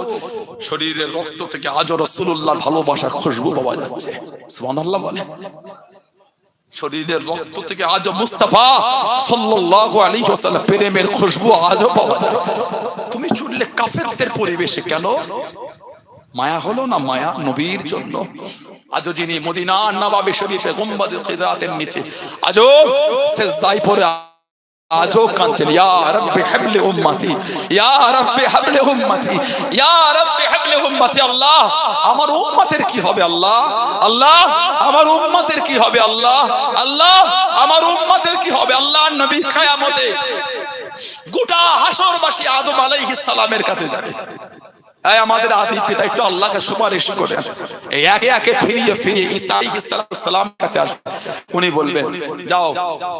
শরীরের রক্ত থেকে আজও রাসূলুল্লাহর ভালোবাসার খুশবু পাওয়া যাচ্ছে। সুবহানাল্লাহ বলে। শরীরের রক্ত থেকে আজও মুস্তাফা সাল্লাল্লাহু আলাইহি ওয়াসাল্লাম প্রেমের খুশবু আজও পাওয়া যায়। তুমি ছুটলে কাফেরদের পরিবেশে কেন? মায়া হলো না মায়া নবীর জন্য? আজও যিনি মদিনার নবাবে শরীফে গুম্বাদে খিরাতের নিচে আজও সেজদায় পড়ে আজও কাঁদছেন, ইয়া রাব্বি হাবলি উম্মতি, ইয়া রাব্বি হাবলি উম্মতি, ইয়া রাব্বি হাবলি উম্মতি। আল্লাহ আমার উম্মতের কি হবে আল্লাহ, আল্লাহ আমার উম্মতের কি হবে আল্লাহ, আল্লাহ আমার উম্মতের কি হবে আল্লাহ। নবী কিয়ামতে গোটা হাসরবাসী আদম আলাইহিস সালামের কাছে যাবে। এই আমাদের আদি পিতা একটু আল্লাহকে সুপারিশ করেন, এই একে একে ফিরিয়ে ফিরিয়ে ঈসা আলাইহিস সালাম কাছে আসবে। উনি বলবেন, যাও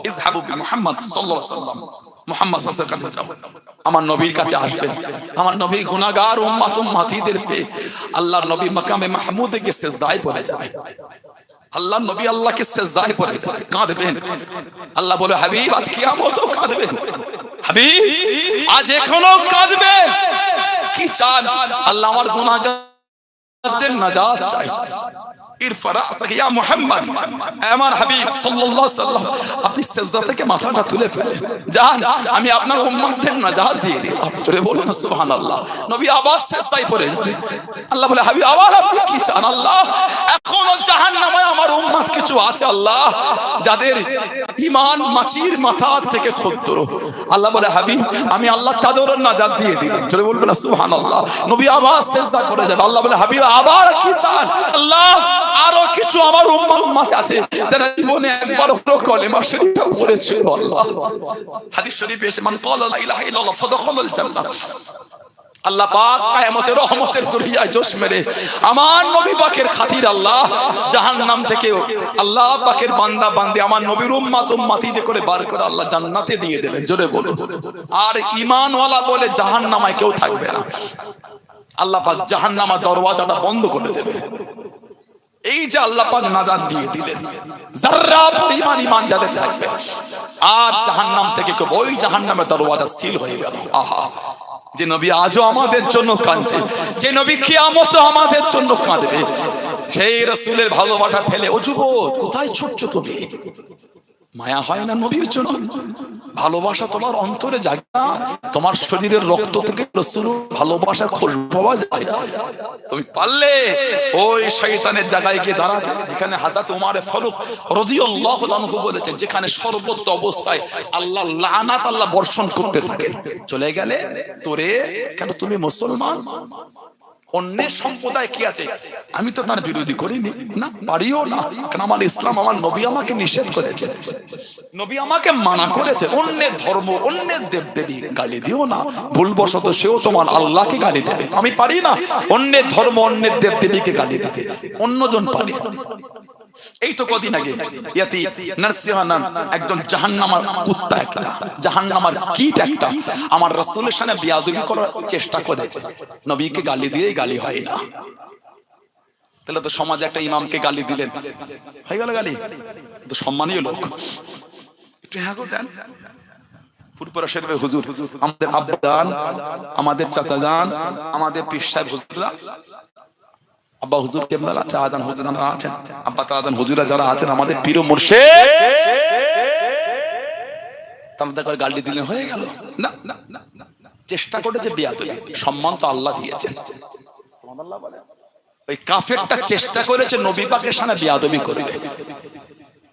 ইযহাবু বিমুহাম্মদ সাল্লাল্লাহু আলাইহি ওয়াসাল্লাম, মুহাম্মদ সাল্লাল্লাহু আলাইহি ওয়াসাল্লাম কাছে যাও। আমার নবীর কাছে আসবেন। আমার নবী গুনাহগার উম্মত উম্মতিদের পেয়ে আল্লাহর নবী মাকামে মাহমুদে গিয়ে সিজদায় পড়ে যাবে। আল্লাহর নবী আল্লাহকে সিজদায় পড়ে কাঁদবেন। আল্লাহ বলে, হাবিব আজ কিয়ামতেও কাঁদবেন, হাবিব আজ এখনো কাঁদবেন। কি চান? আল্লাহ আমার গুনাহগারদের নাজাত চাই। ইরফা রাসাকা ইয়া মুহাম্মদ, আমার হাবিব সাল্লাল্লাহু আলাইহি ওয়াসাল্লাম আপনি সিজদা থেকে মাথাটা তুলে ফেলেন, যান আমি আপনার উম্মতদের নাজাত দিয়ে দিলাম। জোরে বলুন সুবহানাল্লাহ। নবী আবার সিজদায় পড়ে যাবে। আল্লাহ বলে, হাবিব আবার আপনি কি চান? আল্লাহ এখনো জাহান্নামে আমার উম্মত কিছু আছে আল্লাহ, যাদের ঈমান মাছির মাথা থেকে ক্ষুদ্র। আল্লাহ বলে, হাবিব আমি আল্লাহ তাদেরও নাজাত দিয়ে দিলাম। জোরে বলবেন সুবহানাল্লাহ। নবী আবার সিজদা করে যাবে। আল্লাহ বলে, হাবিব আবার কি চান? আল্লাহ আরো কিছু আমার উম্মত আছে যারা জীবনে একবার হলো কলেমা শরীফ পড়েছিল। আল্লাহ হাদিস শরীফে এসে মান ক্বালা লা ইলাহা ইল্লাল্লাহ ফাদখালাল জান্নাহ। আল্লাহ পাক কিয়ামতের রহমতের দরিয়ায় জোশ মেরে আমার নবী পাকের খাতির আল্লাহ জাহান্নাম থেকে আল্লাহ পাকের বান্দা বান্দি আমার নবীর উম্মত উম্মতিদের করে বার করে আল্লাহ জান্নাতে দিয়ে দেবেন। জোরে বলুন। আর ঈমানওয়ালা বলে জাহান্নামে কেউ থাকবে না। আল্লাহ পাক জাহান্নামের দরওয়াজাটা বন্ধ করে দেবে। এই যে আল্লাহ পাক নাজাত দিয়ে দিলেন, যারা পরিমাণ ঈমান যাদের থাকবে আর জাহান্নাম থেকে কেউ, ওই জাহান্নামের দরওয়াজা সিল হয়ে গেল। আহা, যে নবী আজও আমাদের জন্য কাঁদছে, যে নবী কিয়ামতে আমাদের জন্য কাঁদবে, সেই রাসূলের ভালোবাসা ফেলে ও যুবক কোথায় ছুটছো তুমি? মায়া হয় না নবীর জন্য? ভালোবাসা তোমার অন্তরে জাগে না? তোমার শরীরের রক্ত থেকে রাসূলের ভালোবাসার খুশবু পাওয়া যায়। তুমি পারলে ওই শয়তানের জায়গায় গিয়ে দাঁড়াতে, যেখানে হযরত ওমর ফারুক রাদিয়াল্লাহু আনহু বলেছেন, যেখানে সর্বত্র অবস্থায় আল্লাহ লানাত আল্লাহ বর্ষণ করতে থাকে, চলে গেলে তোরে কেন তুমি মুসলমান? অন্যের সম্প্রদায় কি আছে আমি তো তার বিরোধী করিনি, না পারিও না, কারণ আমার ইসলাম আমার নবী আমাকে নিষেধ করেছে, নবী আমাকে মানা করেছে। অন্যের ধর্ম অন্যের দেবদেবী গালি দিও না, ভুলবশত সেও তোমার আল্লাহকে গালি দেবে। আমি পারি না অন্যের ধর্ম অন্যের দেবদেবীকে গালি দিতে, অন্যজন পারে। এই তো কদিন আগে ইয়াতি নারসিহানান একজন জাহান্নামার কুত্তা, একটা জাহান্নামার কীট একটা আমার রাসূলের সামনে বিয়াদবি করার চেষ্টা করেছে। নবীকে গালি দিয়েই গালি হয় না, তাহলে তো সমাজে একটা ইমামকে গালি দিলেন হয়ে গেল গালি, তো সম্মানীয় লোক। একটু হ্যাঁ গো দেন ফুরপুরা শরীফের হুজুর, আমাদের আব্বা জান, আমাদের চাচা জান, আমাদের পীর সাহেব হুজুররা, আব্বা হুজুর কেবলা চাচাজান হুজুররা আছেন, আব্বা চাচাজান হুজুররা যারা আছেন, আমাদের পীর ও মুর্শিদ, তাদের করে গালি দিলেন হয়ে গেল না। চেষ্টা করে যে বিয়াদবি, সম্মান তো আল্লাহ দিয়েছেন। সুবহানাল্লাহ বলে ওই কাফেরটা চেষ্টা করেছে নবী পাকের সামনে বিয়াদবি করবে,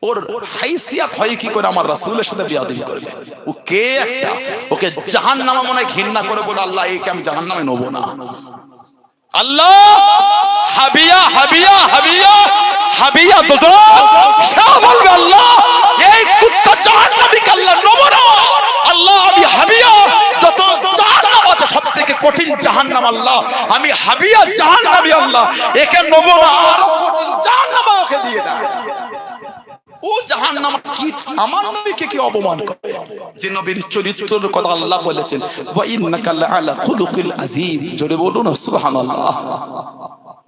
ওর হাইসিয়াত হয় কি করে আমার রাসূলের সাথে বিয়াদবি করবে? ও কে একটা, ওকে জাহান্নামে মনে ঘৃণা করে বলে আল্লাহ একে আমি জাহান্নামে নেব না। আল্লাহ হাবিয়া হাবিয়া হাবিয়া হাবিয়া দোজখ, সে বলবে আল্লাহ এই কুত্তা জাহান্নামীকে আল্লাহ নেব না। আল্লাহ আমি হাবিয়া, যত জাহান্নাম আছে সবথেকে কঠিন জাহান্নাম আল্লাহ, আমি হাবিয়া জাহান্নামী আল্লাহ একে নেব না, আরো কঠিন জাহান্নাম ওকে দিয়ে দাও। ও জাহান্নাম কি আমার নবীকে কি অপমান করে? যে নবীর চরিত্রের কথা আল্লাহ বলেছেন, ওয়া ইন্নাকা লাআলা খুলুকিল আযীম। জোরে বলুন সুবহানাল্লাহ।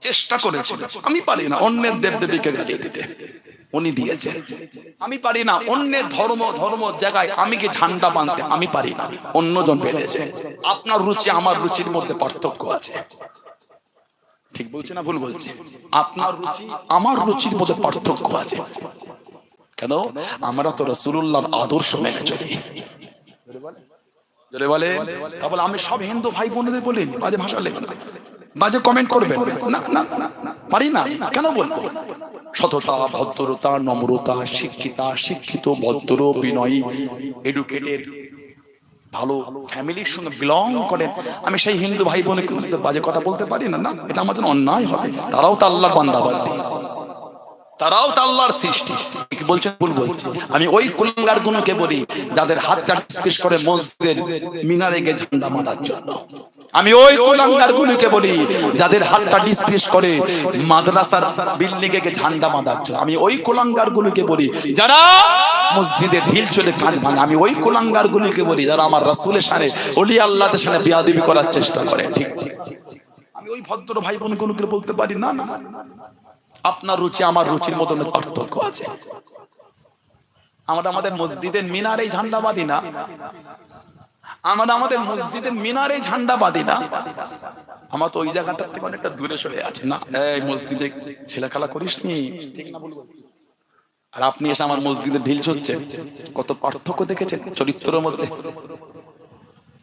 চেষ্টা করেছিল, আমি পারি না অন্যের দেবদেবীকে গালি দিতে, উনি দিয়েছেন। আমি পারি না অন্যের ধর্ম জায়গায় আমি কি ঝান্ডা বাঁধতে, আমি পারি না, অন্যজন পেরেছে। আপনার রুচি আমার রুচির মধ্যে পার্থক্য আছে, ঠিক বলছি না ভুল বলছি? আপনার রুচি আমার রুচির মধ্যে পার্থক্য আছে। কেন? আমরা তো রাসূলুল্লাহর আদর্শ মেনে চলি। জোরে বলে, তাহলে আমি সব হিন্দু ভাই বোনদের বলিনি, বাজে ভাষা লেখেন না, বাজে কমেন্ট করবেন না, না না পারি না। কেন বলবো? সততা, ভদ্রতা, নম্রতা, শিক্ষিত, ভদ্র, বিনয়ী, এডুকেটেড ভালো ফ্যামিলির সঙ্গে বিলং করেন, আমি সেই হিন্দু ভাই বোনের বাজে কথা বলতে পারি না, না এটা আমার জন্য অন্যায় হবে। তারাও তো আল্লাহর বান্দা বান্দি, তারাও তো আল্লাহর সৃষ্টি। কি বলছেন? ভুল বলছি। আমি ওই কুলাঙ্গার গুলোকে বলি যাদের হাতটা স্পেশ করে মসজিদের মিনারে গিয়ে ঝান্ডা বাঁধার জন্য। আমি ওই কুলাঙ্গার গুলোকে বলি যাদের হাতটা ডিসপ্লেস করে মাদ্রাসার বিল্ডিং এ ঝান্ডা বাঁধার জন্য। আমি ওই কুলাঙ্গার গুলোকে বলি যারা মসজিদে ঢিল চলে কাজ ভাঙে। আমি ওই কুলাঙ্গার গুলোকে বলি যারা আমার রাসূলের সামনে ওলি আল্লাহর সামনে বেয়াদবি করার চেষ্টা করে। ঠিক, আমি ওই ভদ্র ভাই বোন গুলোকে বলতে পারি না, না আপনার রুচি আমার রুচির মধ্যে পার্থক্য আছে। আমরা আমাদের মসজিদের মিনারে ঝান্ডা বাঁধি না, আমরা আমাদের মসজিদের মিনারে ঝান্ডা বাঁধি না। আমার তো ওই জায়গাটা থেকে অনেকটা দূরে সরে আছে না, এই মসজিদে ছেলে খেলা করিস নি, ঠিক না বলবো? আর আপনি এসে আমার মসজিদে ঢিল ছুটছেন, কত পার্থক্য দেখেছেন চরিত্রের মধ্যে,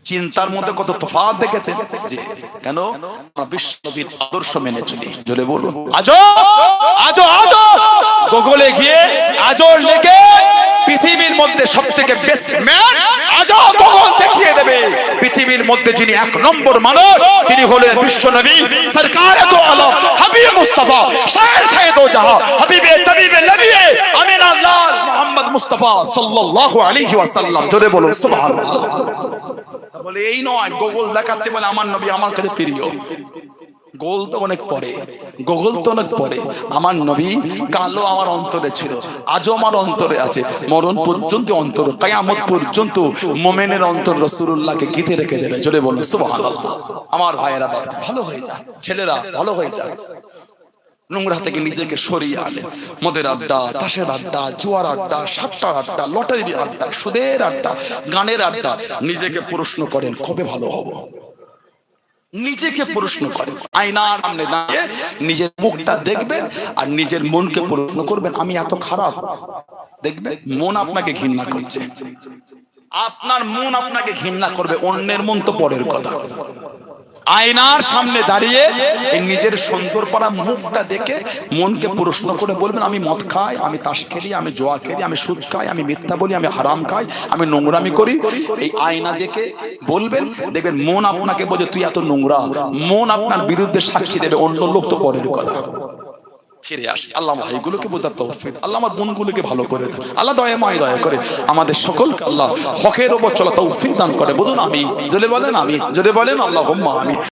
চিন্তার মধ্যে কত তফাৎ দেখেছেন। যে কেন? আমরা বিশ্ব নবীর আদর্শ মেনে চলি। জোরে বলুন আজো আজো আজো। গুগলে গিয়ে আজো লিখে পৃথিবীর মধ্যে সবথেকে বেস্ট ম্যান আজো গুগল দেখিয়ে দেবে। পৃথিবীর মধ্যে যিনি এক নম্বর মানুষ তিনি হলেন বিশ্ব নবী সরকার দো আলম হাবিব মুস্তাফা শায়ের শায়েদ ও জাহান হাবিবে তবিবে নবিয়ে আমিনাল্লাহ মুহাম্মদ মুস্তাফা সাল্লাল্লাহু আলাইহি ওয়াসাল্লাম। জোরে বলুন সুবহানাল্লাহ। বলে এই নয় গুগল দেখাচ্ছে বলে আমার নবী আমার কাছে প্রিয়। গোল তো অনেক পরে, গোগল তো অনেক পরে। আমার নবী কালো আমার অন্তরে ছিল, আজও আমার অন্তরে আছে, মরণ পর্যন্ত অন্তর, কিয়ামত পর্যন্ত মুমিনের অন্তর রাসূলুল্লাহকে গিতে রেখে দেবে। জোরে বলুন সুবহানাল্লাহ। আমার ভাইয়েরা ভালো হয়ে যা, ছেলেরা ভালো হয়ে যা, নোংরা থেকে নিজেকে সরিয়ে আনে। মদের আড্ডা, তাসের আড্ডা, জুয়ার আড্ডা, সাতটার আড্ডা, লটারির আড্ডা, সুদের আড্ডা, গানের আড্ডা। নিজেকে প্রশ্ন করেন কবে ভালো হব। নিজেকে প্রশ্ন করেন, আয়নার সামনে দাঁড়িয়ে নিজের মুখটা দেখবেন আর নিজের মনকে প্রশ্ন করবেন আমি এত খারাপ। দেখবেন মন আপনাকে ঘৃণা করছে, আপনার মন আপনাকে ঘৃণা করবে, অন্যের মন তো পরের কথা। আয়নার সামনে দাঁড়িয়ে এই নিজের সুন্দর করা মুখটা দেখে মনকে প্রশ্ন করে বলবেন আমি মদ খাই, আমি তাস খেলি, আমি জুয়া খেলি, আমি সুদ খাই, আমি মিথ্যা বলি, আমি হারাম খাই, আমি নোংরামি করি। এই আয়না দেখে বলবেন, দেখবেন মন আপনাকে বলে তুই এত নোংরা। মন আপনার বিরুদ্ধে সাক্ষী দেবে, অন্য লোক তো পরের কথা। ফিরে আসি, আল্লাহ ভাইগুলোকে বোঝার তৌফিক, আল্লাহ আমার বোনগুলোকে ভালো করে দেন, আল্লাহ দয়াময় দয়া করে আমাদের সকলকে আল্লাহ হকের ওপর চলা তৌফিক দান করে। বলুন আমি, যদি বলেন আমি, যদি বলেন আল্লাহুম্মা আমিন।